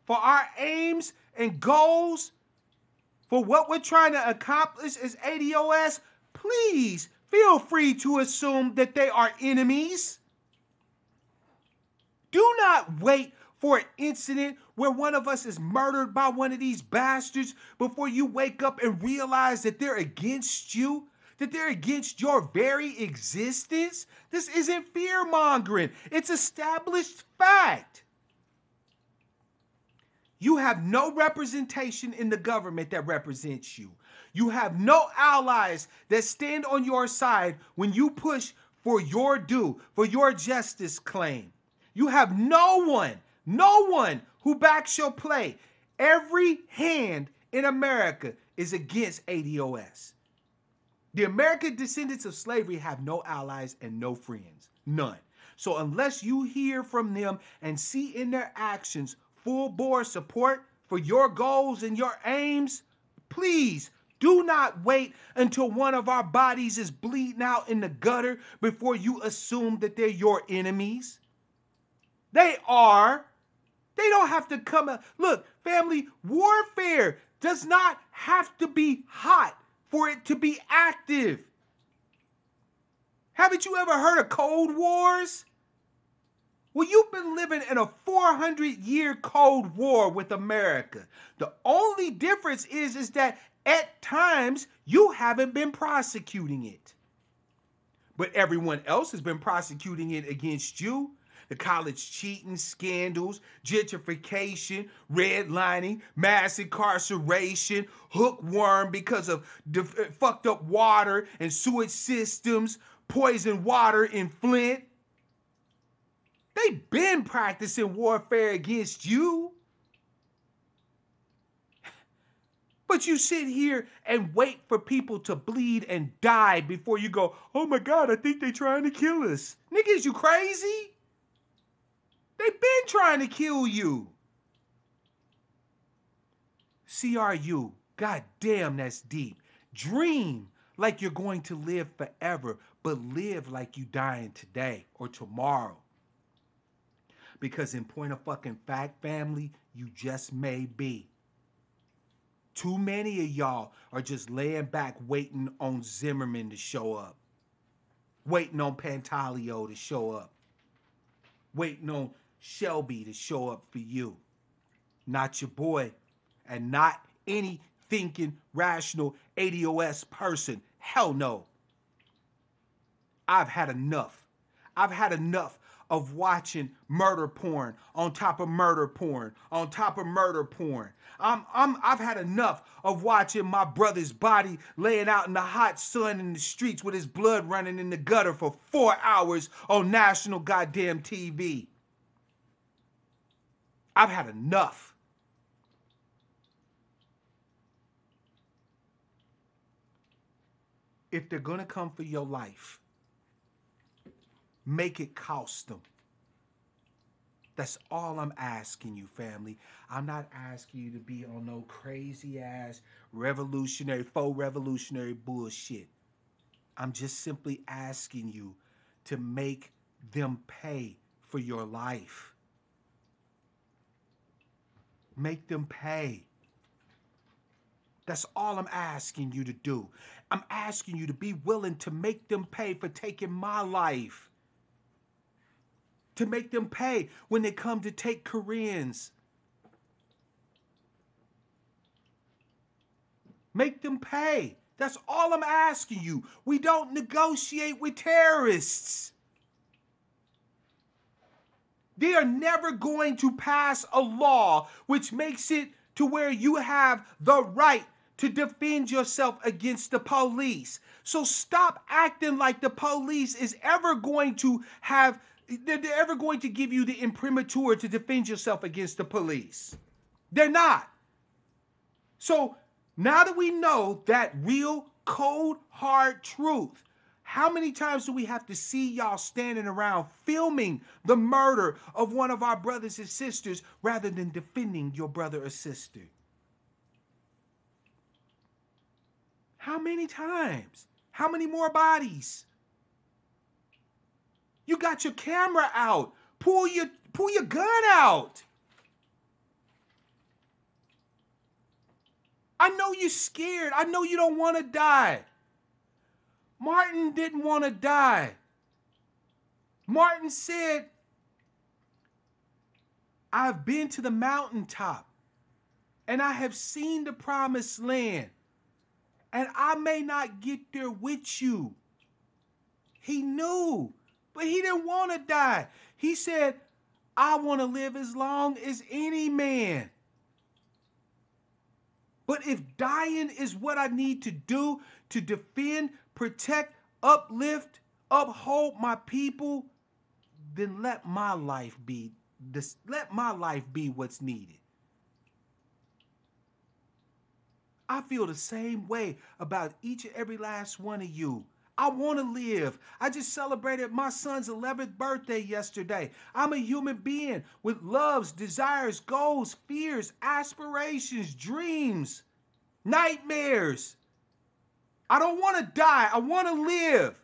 for our aims and goals, for what we're trying to accomplish as ADOS, please feel free to assume that they are enemies. Do not wait for an incident where one of us is murdered by one of these bastards before you wake up and realize that they're against you, that they're against your very existence. This isn't fear-mongering. It's established fact. You have no representation in the government that represents you. You have no allies that stand on your side when you push for your due, for your justice claim. You have no one who backs your play. Every hand in America is against ADOS. The American descendants of slavery have no allies and no friends. None. So unless you hear from them and see in their actions full-bore support for your goals and your aims, please do not wait until one of our bodies is bleeding out in the gutter before you assume that they're your enemies. They are. They don't have to come out. Look, family, warfare does not have to be hot for it to be active. Haven't you ever heard of Cold Wars? Well, you've been living in a 400-year Cold War with America. The only difference is that at times you haven't been prosecuting it. But everyone else has been prosecuting it against you. The college cheating scandals, gentrification, redlining, mass incarceration, hookworm because of fucked up water and sewage systems, poisoned water in Flint. They've been practicing warfare against you. But you sit here and wait for people to bleed and die before you go, oh my God, I think they're trying to kill us. Niggas, you crazy? They've been trying to kill you. CRU, God damn, that's deep. Dream like you're going to live forever, but live like you dying today or tomorrow. Because in point of fucking fact, family, you just may be. Too many of y'all are just laying back waiting on Zimmerman to show up. Waiting on Pantaleo to show up. Waiting on Shelby to show up for you. Not your boy. And not any thinking, rational ADOS person. Hell no. I've had enough. I've had enough of watching murder porn on top of murder porn on top of murder porn. I've had enough of watching my brother's body laying out in the hot sun in the streets with his blood running in the gutter for 4 hours on national goddamn TV. I've had enough. If they're gonna come for your life, make it cost them. That's all I'm asking you, family. I'm not asking you to be on no crazy ass revolutionary, faux revolutionary bullshit. I'm just simply asking you to make them pay for your life. Make them pay. That's all I'm asking you to do. I'm asking you to be willing to make them pay for taking my life. To make them pay when they come to take Koreans. Make them pay. That's all I'm asking you. We don't negotiate with terrorists. They are never going to pass a law which makes it to where you have the right to defend yourself against the police. So stop acting like the police is ever going to have, they're ever going to give you the imprimatur to defend yourself against the police. They're not. So now that we know that real, cold, hard truth, how many times do we have to see y'all standing around filming the murder of one of our brothers and sisters rather than defending your brother or sister? How many times? How many more bodies? You got your camera out. Pull your gun out. I know you're scared. I know you don't want to die. Martin didn't want to die. Martin said, I've been to the mountaintop and I have seen the promised land, and I may not get there with you. He knew, but he didn't want to die. He said, I want to live as long as any man. But if dying is what I need to do to defend, protect, uplift, uphold my people, then let my life be this. Let my life be what's needed. I feel the same way about each and every last one of you. I want to live. I just celebrated my son's 11th birthday yesterday. I'm a human being with loves, desires, goals, fears, aspirations, dreams, nightmares. I don't want to die. I want to live.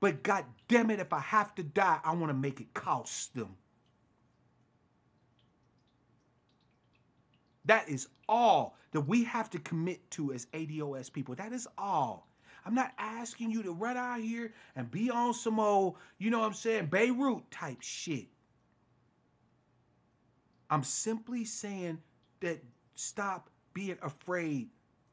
But God damn it, if I have to die, I want to make it cost them. That is all that we have to commit to as ADOS people. That is all. I'm not asking you to run out here and be on some old, you know what I'm saying, Beirut type shit. I'm simply saying that stop being afraid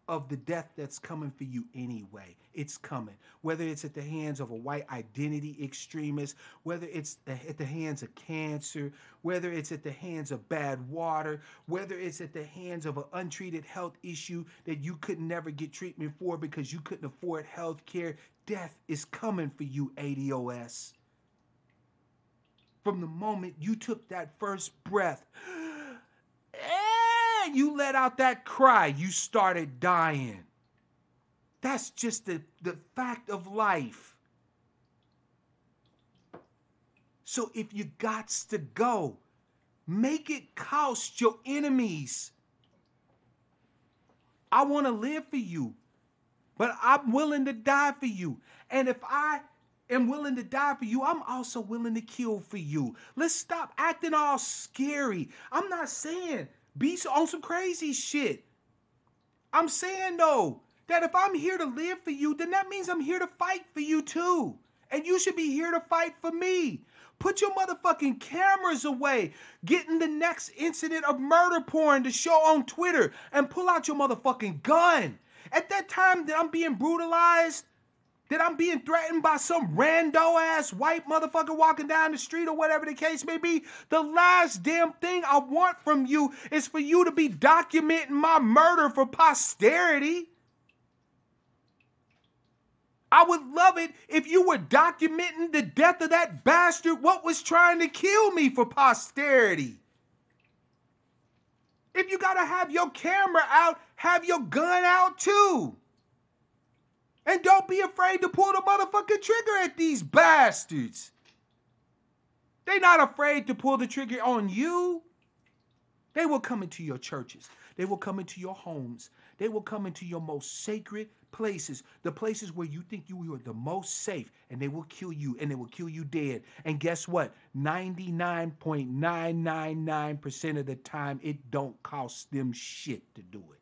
of the death that's coming for you anyway. It's coming. Whether it's at the hands of a white identity extremist, whether it's at the hands of cancer, whether it's at the hands of bad water, whether it's at the hands of an untreated health issue that you could never get treatment for because you couldn't afford health care, death is coming for you, ADOS. From the moment you took that first breath, and you let out that cry, you started dying. That's just the fact of life. So if you gots to go, make it cost your enemies. I want to live for you, but I'm willing to die for you. And if I am willing to die for you, I'm also willing to kill for you. Let's stop acting all scary. I'm not saying be on some crazy shit. I'm saying, though, that if I'm here to live for you, then that means I'm here to fight for you, too. And you should be here to fight for me. Put your motherfucking cameras away. Get in the next incident of murder porn to show on Twitter and pull out your motherfucking gun. At that time that I'm being brutalized, that I'm being threatened by some rando-ass white motherfucker walking down the street or whatever the case may be, the last damn thing I want from you is for you to be documenting my murder for posterity. I would love it if you were documenting the death of that bastard what was trying to kill me for posterity. If you gotta have your camera out, have your gun out too. And don't be afraid to pull the motherfucking trigger at these bastards. They're not afraid to pull the trigger on you. They will come into your churches. They will come into your homes. They will come into your most sacred places, the places where you think you are the most safe, and they will kill you, and they will kill you dead. And guess what? 99.999% of the time, it don't cost them shit to do it.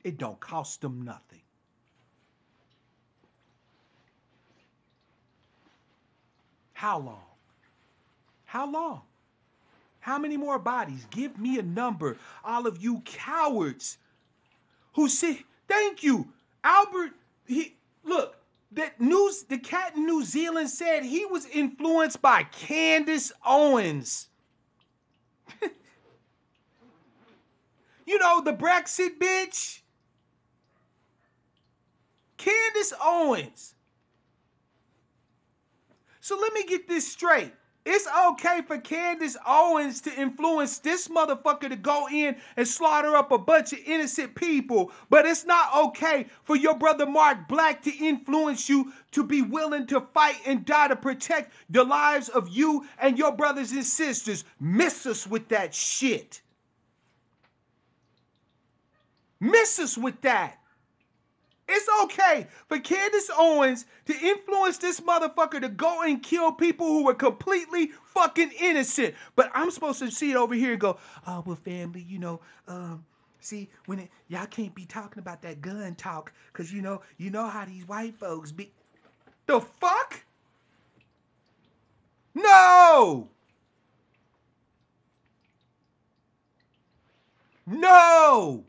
It don't cost them nothing. How long? How long? How many more bodies? Give me a number. All of you cowards who say, thank you. Albert, look, the cat in New Zealand said he was influenced by Candace Owens. You know, the Brexit bitch. Candace Owens. So let me get this straight. It's okay for Candace Owens to influence this motherfucker to go in and slaughter up a bunch of innocent people, but it's not okay for your brother Mark Black to influence you to be willing to fight and die to protect the lives of you and your brothers and sisters. Miss us with that shit. Miss us with that. It's okay for Candace Owens to influence this motherfucker to go and kill people who were completely fucking innocent. But I'm supposed to see it over here and go, oh, well, family, see, y'all can't be talking about that gun talk because, you know how these white folks be. The fuck? No! No!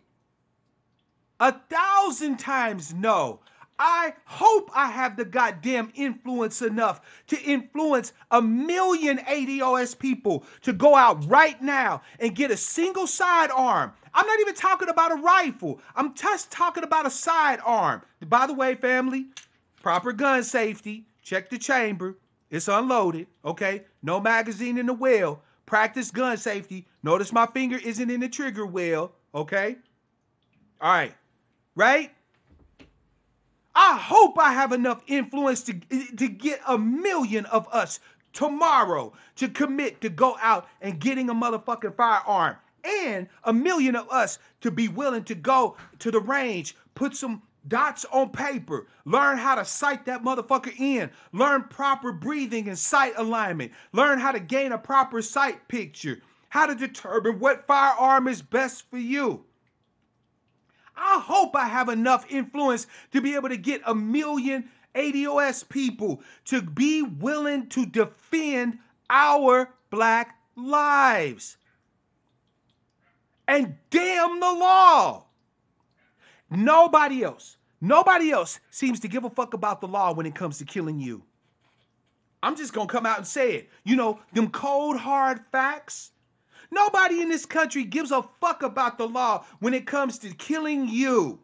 1,000 times no. I hope I have the goddamn influence enough to influence 1 million ADOS people to go out right now and get a single sidearm. I'm not even talking about a rifle. I'm just talking about a sidearm. By the way, family, proper gun safety. Check the chamber. It's unloaded, okay? No magazine in the well. Practice gun safety. Notice my finger isn't in the trigger well, okay? All right. Right? I hope I have enough influence to get 1 million of us tomorrow to commit to go out and getting a motherfucking firearm. And 1 million of us to be willing to go to the range, put some dots on paper, learn how to sight that motherfucker in, learn proper breathing and sight alignment, learn how to gain a proper sight picture, how to determine what firearm is best for you. I hope I have enough influence to be able to get 1 million ADOS people to be willing to defend our black lives. And damn the law. Nobody else seems to give a fuck about the law when it comes to killing you. I'm just going to come out and say it. You know, them cold, hard facts. Nobody in this country gives a fuck about the law when it comes to killing you.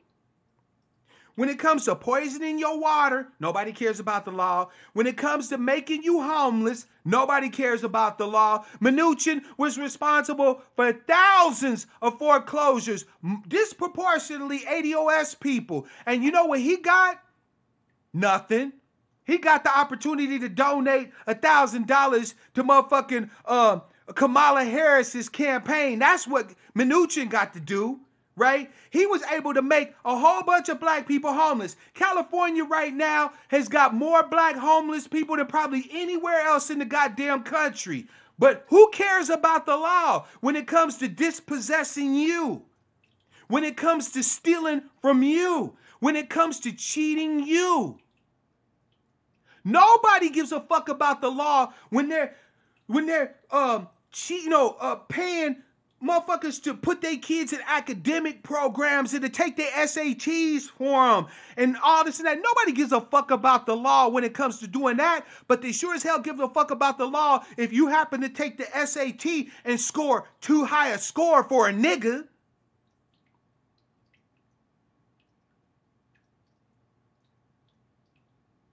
When it comes to poisoning your water, nobody cares about the law. When it comes to making you homeless, nobody cares about the law. Mnuchin was responsible for thousands of foreclosures, disproportionately ADOS people. And you know what he got? Nothing. He got the opportunity to donate $1,000 to motherfucking Kamala Harris's campaign. That's what Mnuchin got to do, right? He was able to make a whole bunch of black people homeless. California right now has got more black homeless people than probably anywhere else in the goddamn country. But who cares about the law when it comes to dispossessing you? When it comes to stealing from you? When it comes to cheating you? Nobody gives a fuck about the law when they're paying motherfuckers to put their kids in academic programs and to take their SATs for them and all this and that. Nobody gives a fuck about the law when it comes to doing that, but they sure as hell give a fuck about the law if you happen to take the SAT and score too high a score for a nigga.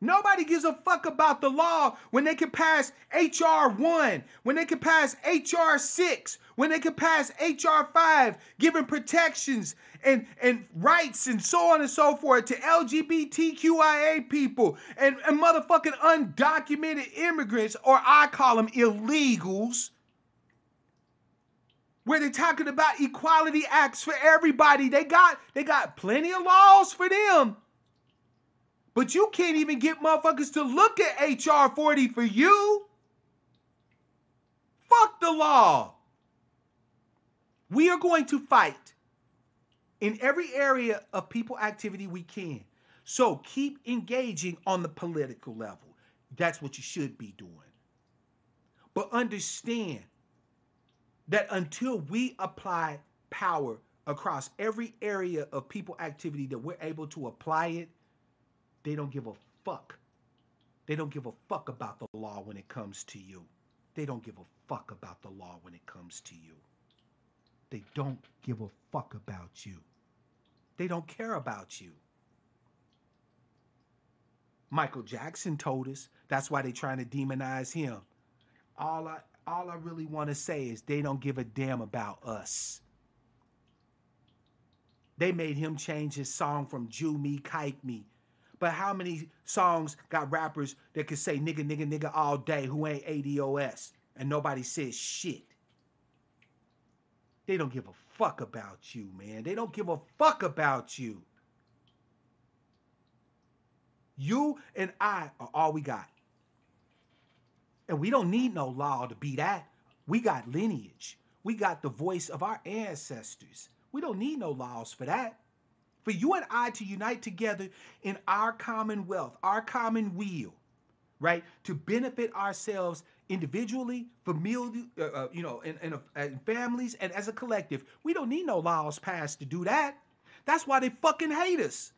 Nobody gives a fuck about the law when they can pass HR 1, when they can pass HR 6, when they can pass HR 5, giving protections and rights and so on and so forth to LGBTQIA people and motherfucking undocumented immigrants, or I call them illegals, where they're talking about equality acts for everybody. They got plenty of laws for them. But you can't even get motherfuckers to look at HR 40 for you. Fuck the law. We are going to fight in every area of people activity we can. So keep engaging on the political level. That's what you should be doing. But understand that until we apply power across every area of people activity that we're able to apply it, they don't give a fuck. They don't give a fuck about the law when it comes to you. They don't give a fuck about the law when it comes to you. They don't give a fuck about you. They don't care about you. Michael Jackson told us that's why they're trying to demonize him. All I really want to say is they don't give a damn about us. They made him change his song from Jew me, kike me. But how many songs got rappers that could say nigga, nigga, nigga all day who ain't ADOS and nobody says shit? They don't give a fuck about you, man. They don't give a fuck about you. You and I are all we got. And we don't need no law to be that. We got lineage. We got the voice of our ancestors. We don't need no laws for that. For you and I to unite together in our commonwealth, our common will, right? To benefit ourselves individually, familially, in families, and as a collective. We don't need no laws passed to do that. That's why they fucking hate us.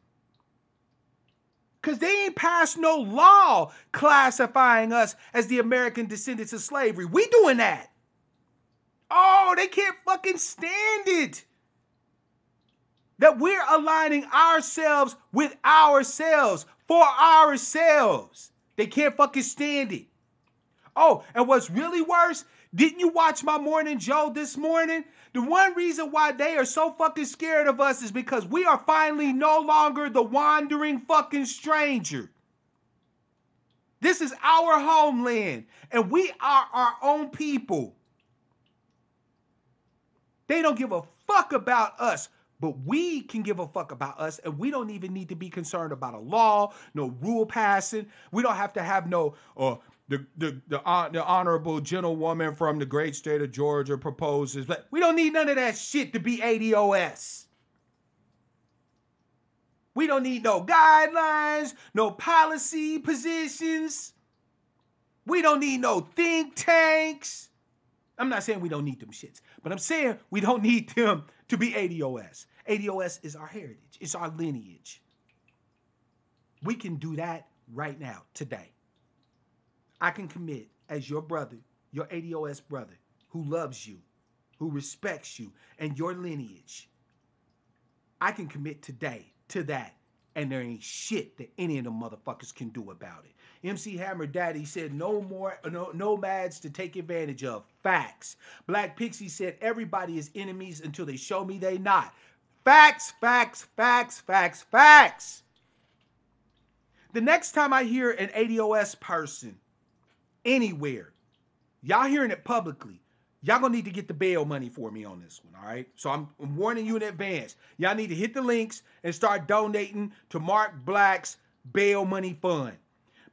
Because they ain't passed no law classifying us as the American descendants of slavery. We doing that. Oh, they can't fucking stand it. That we're aligning ourselves with ourselves, for ourselves. They can't fucking stand it. Oh, and what's really worse, didn't you watch my morning Joe this morning? The one reason why they are so fucking scared of us is because we are finally no longer the wandering fucking stranger. This is our homeland, and we are our own people. They don't give a fuck about us. But we can give a fuck about us, and we don't even need to be concerned about a law, no rule passing. We don't have to have no the honorable gentlewoman from the great state of Georgia proposes. But we don't need none of that shit to be ADOS. We don't need no guidelines, no policy positions. We don't need no think tanks. I'm not saying we don't need them shits, but I'm saying we don't need them to be ADOS. ADOS is our heritage. It's our lineage. We can do that right now, today. I can commit as your brother, your ADOS brother, who loves you, who respects you, and your lineage. I can commit today to that, and there ain't shit that any of them motherfuckers can do about it. MC Hammer Daddy said no more nomads to take advantage of. Facts. Black Pixie said everybody is enemies until they show me they not. Facts, facts, facts, facts, facts. The next time I hear an ADOS person anywhere, y'all hearing it publicly, y'all gonna need to get the bail money for me on this one, all right? So I'm warning you in advance. Y'all need to hit the links and start donating to Mark Black's bail money fund.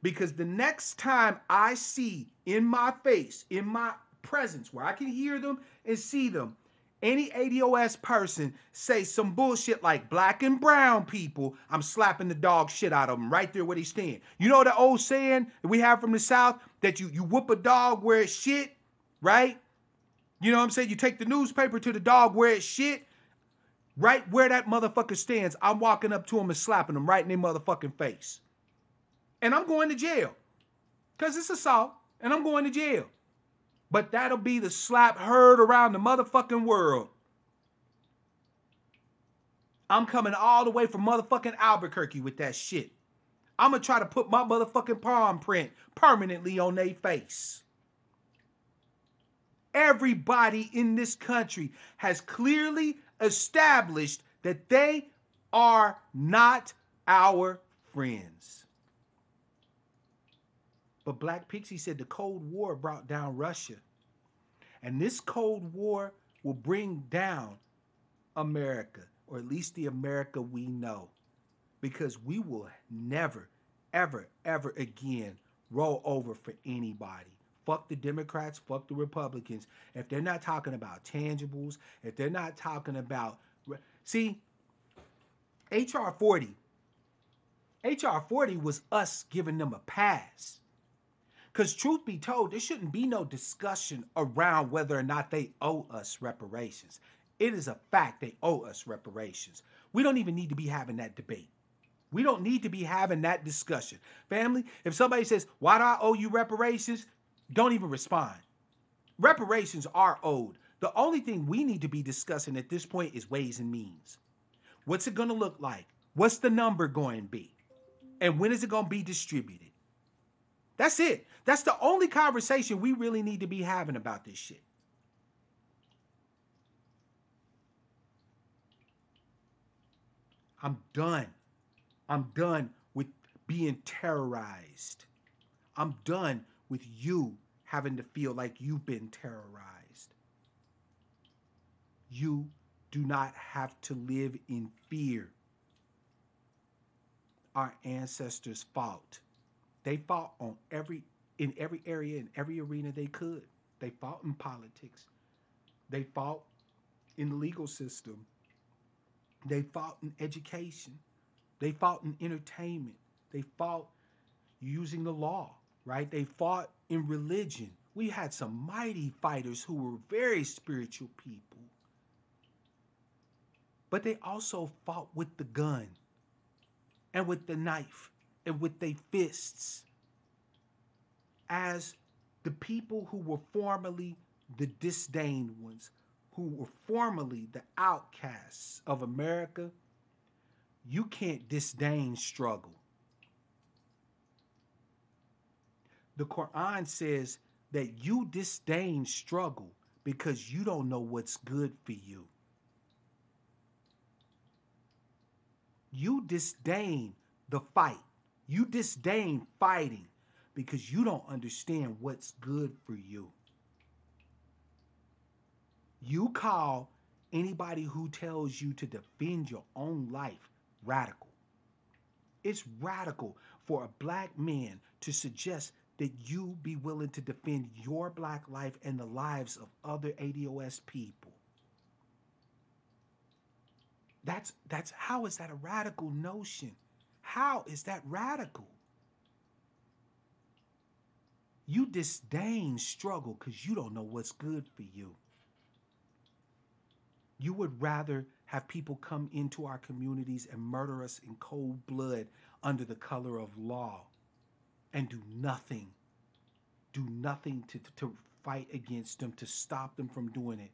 Because the next time I see in my face, in my presence, where I can hear them and see them, any ADOS person say some bullshit like black and brown people, I'm slapping the dog shit out of them right there where they stand. You know the old saying that we have from the South, that you whoop a dog where it's shit, right? You know what I'm saying? You take the newspaper to the dog where it's shit. Right where that motherfucker stands, I'm walking up to him and slapping him right in their motherfucking face. And I'm going to jail. Because it's assault. And I'm going to jail. But that'll be the slap heard around the motherfucking world. I'm coming all the way from motherfucking Albuquerque with that shit. I'm going to try to put my motherfucking palm print permanently on their face. Everybody in this country has clearly established that they are not our friends. But Black Pixie said the Cold War brought down Russia. And this Cold War will bring down America, or at least the America we know. Because we will never, ever, ever again roll over for anybody. Fuck the Democrats, fuck the Republicans. If they're not talking about tangibles, if they're not talking about... See, HR 40 was us giving them a pass. Because truth be told, there shouldn't be no discussion around whether or not they owe us reparations. It is a fact they owe us reparations. We don't even need to be having that debate. We don't need to be having that discussion. Family, if somebody says, why do I owe you reparations? Don't even respond. Reparations are owed. The only thing we need to be discussing at this point is ways and means. What's it going to look like? What's the number going to be? And when is it going to be distributed? That's it. That's the only conversation we really need to be having about this shit. I'm done. I'm done with being terrorized. I'm done with you having to feel like you've been terrorized. You do not have to live in fear. Our ancestors fought. They fought in every area, in every arena they could. They fought in politics. They fought in the legal system. They fought in education. They fought in entertainment. They fought using the law, right? They fought in religion. We had some mighty fighters who were very spiritual people. But they also fought with the gun and with the knife and with their fists as the people who were formerly the disdained ones, who were formerly the outcasts of America. You can't disdain struggle. The Quran says that you disdain struggle because you don't know what's good for you. You disdain the fight. You disdain fighting because you don't understand what's good for you. You call anybody who tells you to defend your own life radical. It's radical for a black man to suggest that you be willing to defend your black life and the lives of other ADOS people. That's how is that a radical notion? How is that radical? You disdain struggle because you don't know what's good for you. You would rather have people come into our communities and murder us in cold blood under the color of law and do nothing to fight against them, to stop them from doing it.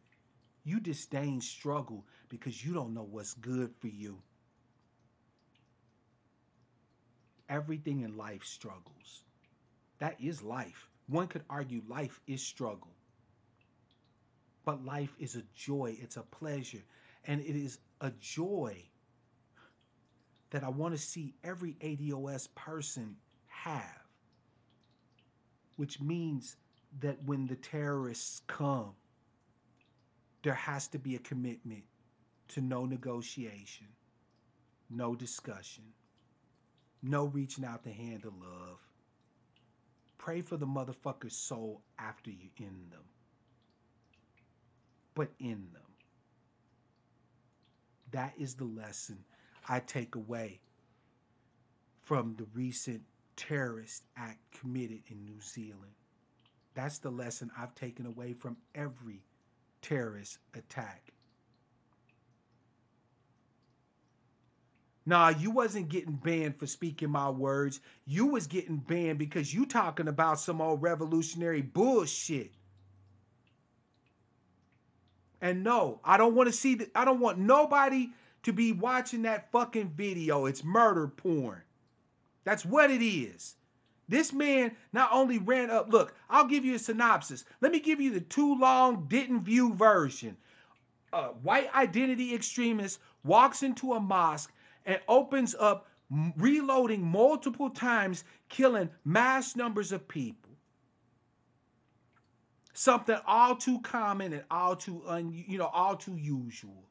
You disdain struggle because you don't know what's good for you. Everything in life struggles. That is life. One could argue life is struggle. But life is a joy. It's a pleasure. And it is a joy that I want to see every ADOS person have. Which means that when the terrorists come, there has to be a commitment to no negotiation, no discussion, no reaching out the hand of love. Pray for the motherfucker's soul after you end them. But in them. That is the lesson I take away from the recent terrorist act committed in New Zealand. That's the lesson I've taken away from every terrorist attack. Nah, you wasn't getting banned for speaking my words. You was getting banned because you talking about some old revolutionary bullshit. And no, I don't want to see I don't want nobody to be watching that fucking video. It's murder porn. That's what it is. This man not only ran up, look, I'll give you a synopsis. Let me give you the too long, didn't view version. A white identity extremist walks into a mosque and opens up, reloading multiple times, killing mass numbers of people. Something all too common and all too all too usual.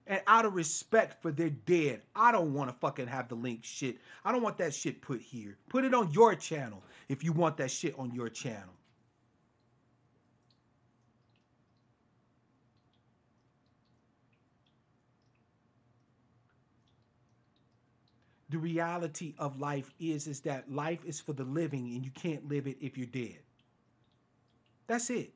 And out of respect for their dead, I don't want to fucking have the link shit. I don't want that shit put here. Put it on your channel if you want that shit on your channel. The reality of life is that life is for the living and you can't live it if you're dead. That's it.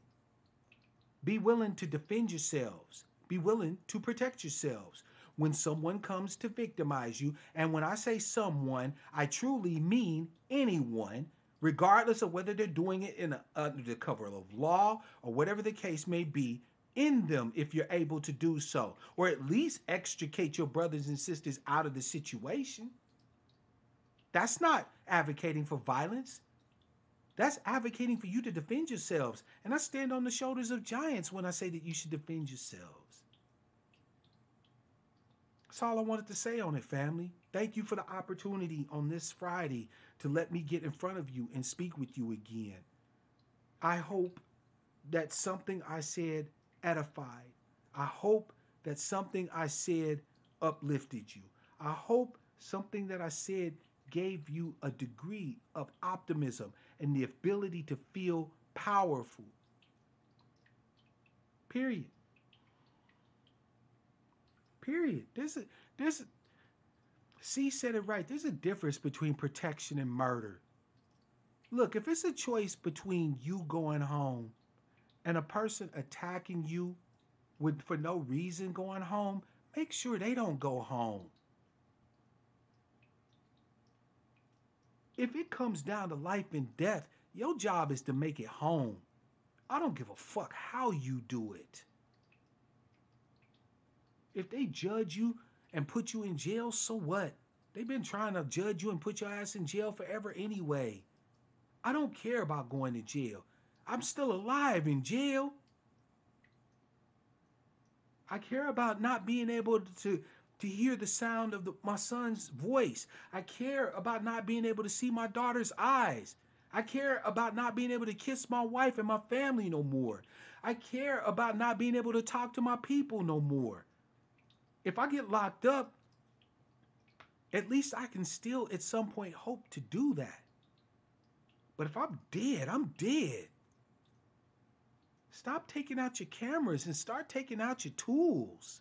Be willing to defend yourselves. Be willing to protect yourselves when someone comes to victimize you. And when I say someone, I truly mean anyone, regardless of whether they're doing it under the cover of law or whatever the case may be. In them, if you're able to do so, or at least extricate your brothers and sisters out of the situation. That's not advocating for violence. That's advocating for you to defend yourselves. And I stand on the shoulders of giants when I say that you should defend yourselves. That's all I wanted to say on it, family. Thank you for the opportunity on this Friday to let me get in front of you and speak with you again. I hope that something I said edified. I hope that something I said uplifted you. I hope something that I said gave you a degree of optimism and the ability to feel powerful. Period. Period. C said it right. There's a difference between protection and murder. Look, if it's a choice between you going home and a person attacking you with for no reason going home, make sure they don't go home. If it comes down to life and death, your job is to make it home. I don't give a fuck how you do it. If they judge you and put you in jail, so what? They've been trying to judge you and put your ass in jail forever anyway. I don't care about going to jail. I'm still alive in jail. I care about not being able to hear the sound of my son's voice. I care about not being able to see my daughter's eyes. I care about not being able to kiss my wife and my family no more. I care about not being able to talk to my people no more. If I get locked up, at least I can still at some point hope to do that. But if I'm dead, I'm dead. Stop taking out your cameras and start taking out your tools.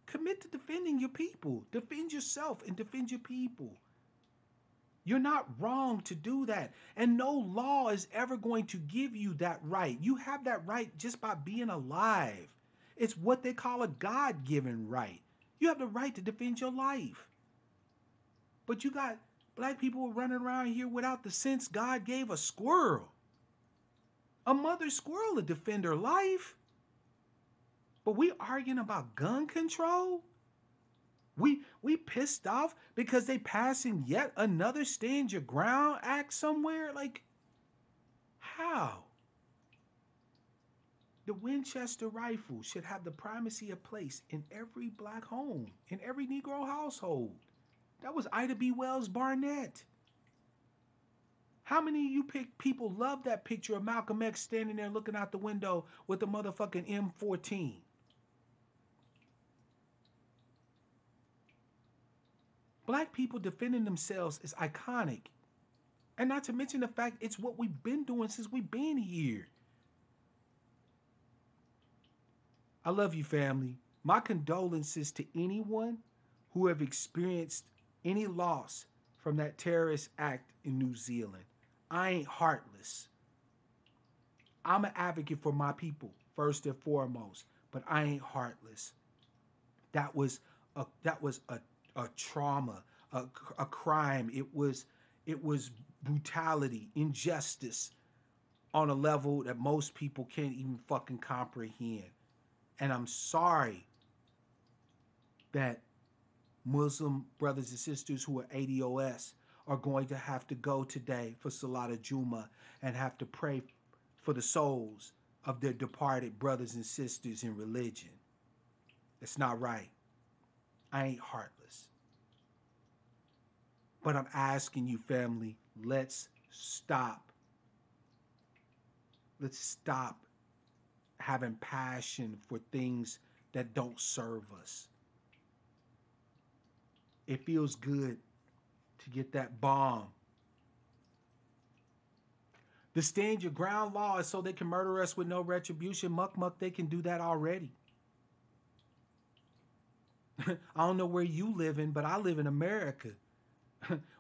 Commit to defending your people. Defend yourself and defend your people. You're not wrong to do that. And no law is ever going to give you that right. You have that right just by being alive. It's what they call a God-given right. You have the right to defend your life. But you got black people running around here without the sense God gave a squirrel. A mother squirrel to defend her life. But we arguing about gun control? We pissed off because they passing yet another Stand Your Ground act somewhere? Like, how? The Winchester rifle should have the primacy of place in every black home, in every Negro household. That was Ida B. Wells Barnett. How many of you people love that picture of Malcolm X standing there looking out the window with a motherfucking M14? Black people defending themselves is iconic. And not to mention the fact it's what we've been doing since we've been here. I love you, family. My condolences to anyone who have experienced any loss from that terrorist act in New Zealand. I ain't heartless. I'm an advocate for my people, first and foremost, but I ain't heartless. That was a trauma, a crime. It was brutality, injustice on a level that most people can't even fucking comprehend. And I'm sorry that Muslim brothers and sisters who are ADOS are going to have to go today for Salat Juma and have to pray for the souls of their departed brothers and sisters in religion. It's not right. I ain't heartless. But I'm asking you, family, let's stop. Let's stop having passion for things that don't serve us. It feels good to get that bomb. The stand your ground law is so they can murder us with no retribution. Muck muck, they can do that already. I don't know where you live in, but I live in America,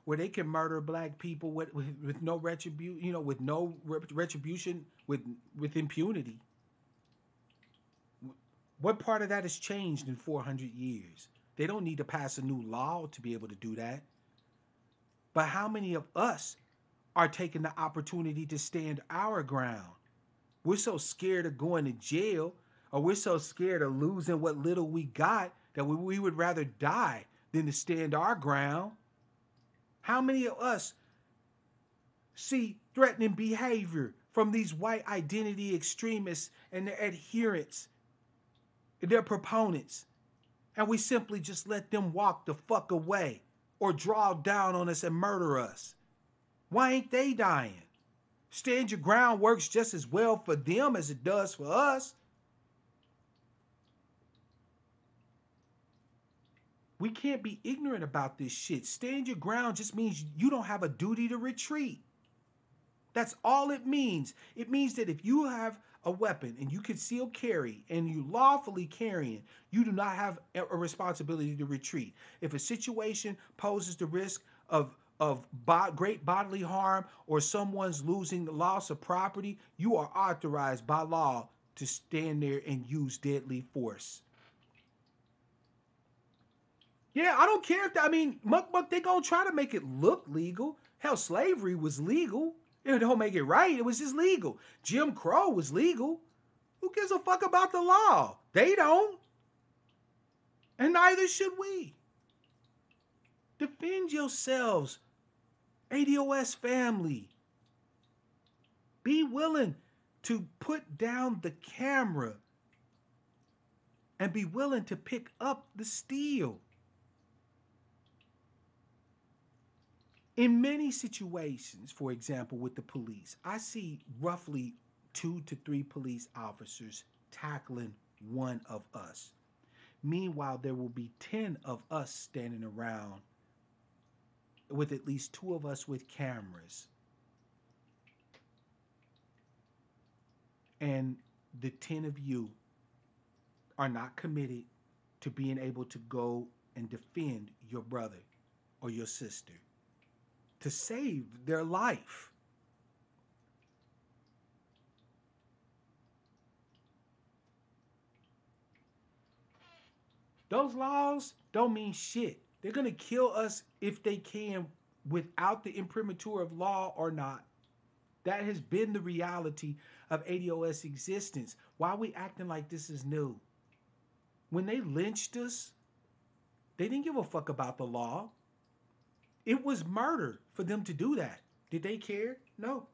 where they can murder black people with no retribution, with no retribution, with impunity. What part of that has changed in 400 years? They don't need to pass a new law to be able to do that. But how many of us are taking the opportunity to stand our ground? We're so scared of going to jail, or we're so scared of losing what little we got, that we would rather die than to stand our ground. How many of us see threatening behavior from these white identity extremists and their adherents, their proponents, and we simply just let them walk the fuck away or draw down on us and murder us? Why ain't they dying? Stand your ground works just as well for them as it does for us. We can't be ignorant about this shit. Stand your ground just means you don't have a duty to retreat. That's all it means. It means that if you have a weapon and you conceal carry and you lawfully carrying, you do not have a responsibility to retreat. If a situation poses the risk of great bodily harm or someone's losing the loss of property, you are authorized by law to stand there and use deadly force. Yeah, I don't care if they gonna try to make it look legal. Hell, slavery was legal. It don't make it right. It was just legal. Jim Crow was legal. Who gives a fuck about the law? They don't. And neither should we. Defend yourselves, ADOS family. Be willing to put down the camera and be willing to pick up the steel. In many situations, for example, with the police, I see roughly 2 to 3 police officers tackling one of us. Meanwhile, there will be 10 of us standing around with at least 2 of us with cameras. And the 10 of you are not committed to being able to go and defend your brother or your sister, to save their life. Those laws don't mean shit. They're going to kill us if they can without the imprimatur of law or not. That has been the reality of ADOS existence. Why are we acting like this is new? When they lynched us, they didn't give a fuck about the law. It was murder for them to do that. Did they care? No.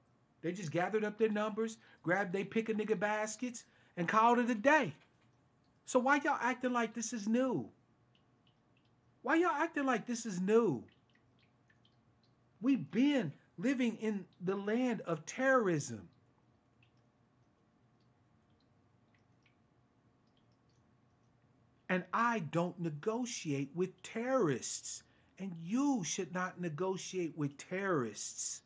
They just gathered up their numbers, grabbed they pick a nigga baskets, and called it a day. So why y'all acting like this is new? Why y'all acting like this is new? We've been living in the land of terrorism. And I don't negotiate with terrorists. And you should not negotiate with terrorists.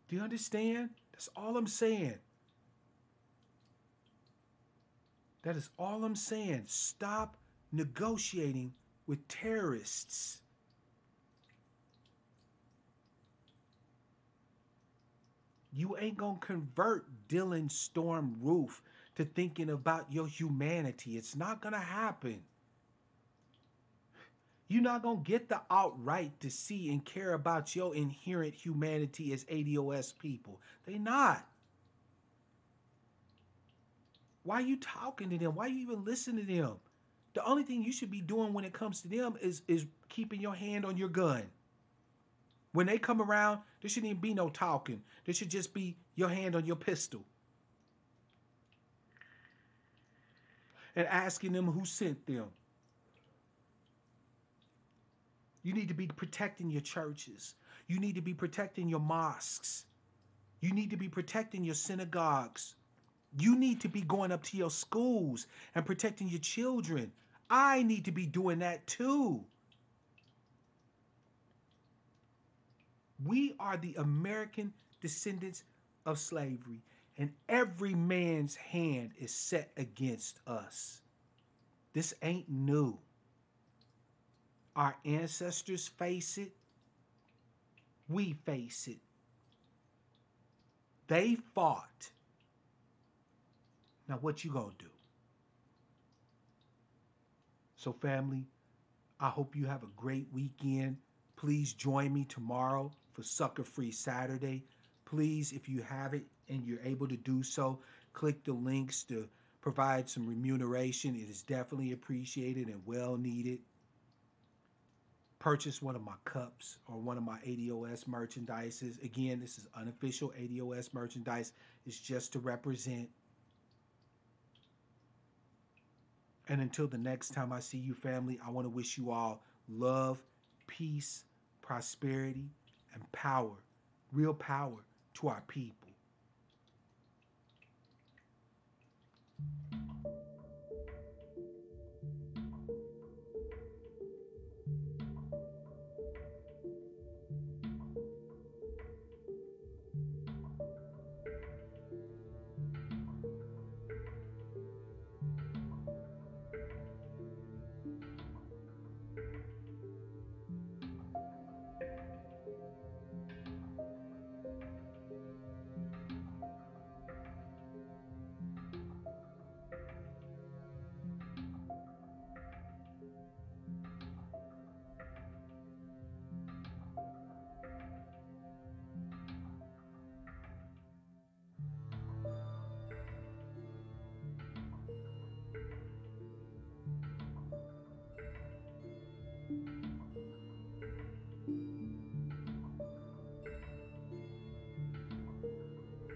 Do you understand? That's all I'm saying. That is all I'm saying. Stop negotiating with terrorists. You ain't gonna convert Dylan Storm Roof to thinking about your humanity. It's not gonna happen. You're not gonna get the outright to see and care about your inherent humanity as ADOS people. They not. Why are you talking to them? Why you even listen to them? The only thing you should be doing when it comes to them is keeping your hand on your gun. When they come around, there shouldn't even be no talking. There should just be your hand on your pistol and asking them who sent them. You need to be protecting your churches. You need to be protecting your mosques. You need to be protecting your synagogues. You need to be going up to your schools and protecting your children. I need to be doing that too. We are the American descendants of slavery, and every man's hand is set against us. This ain't new. Our ancestors face it. We face it. They fought. Now what you gonna do? So family, I hope you have a great weekend. Please join me tomorrow for Sucker Free Saturday. Please, if you have it and you're able to do so, click the links to provide some remuneration. It is definitely appreciated and well needed. Purchase one of my cups or one of my ADOS merchandises. Again, this is unofficial ADOS merchandise. It's just to represent. And until the next time I see you, family, I want to wish you all love, peace, prosperity, and power, real power to our people.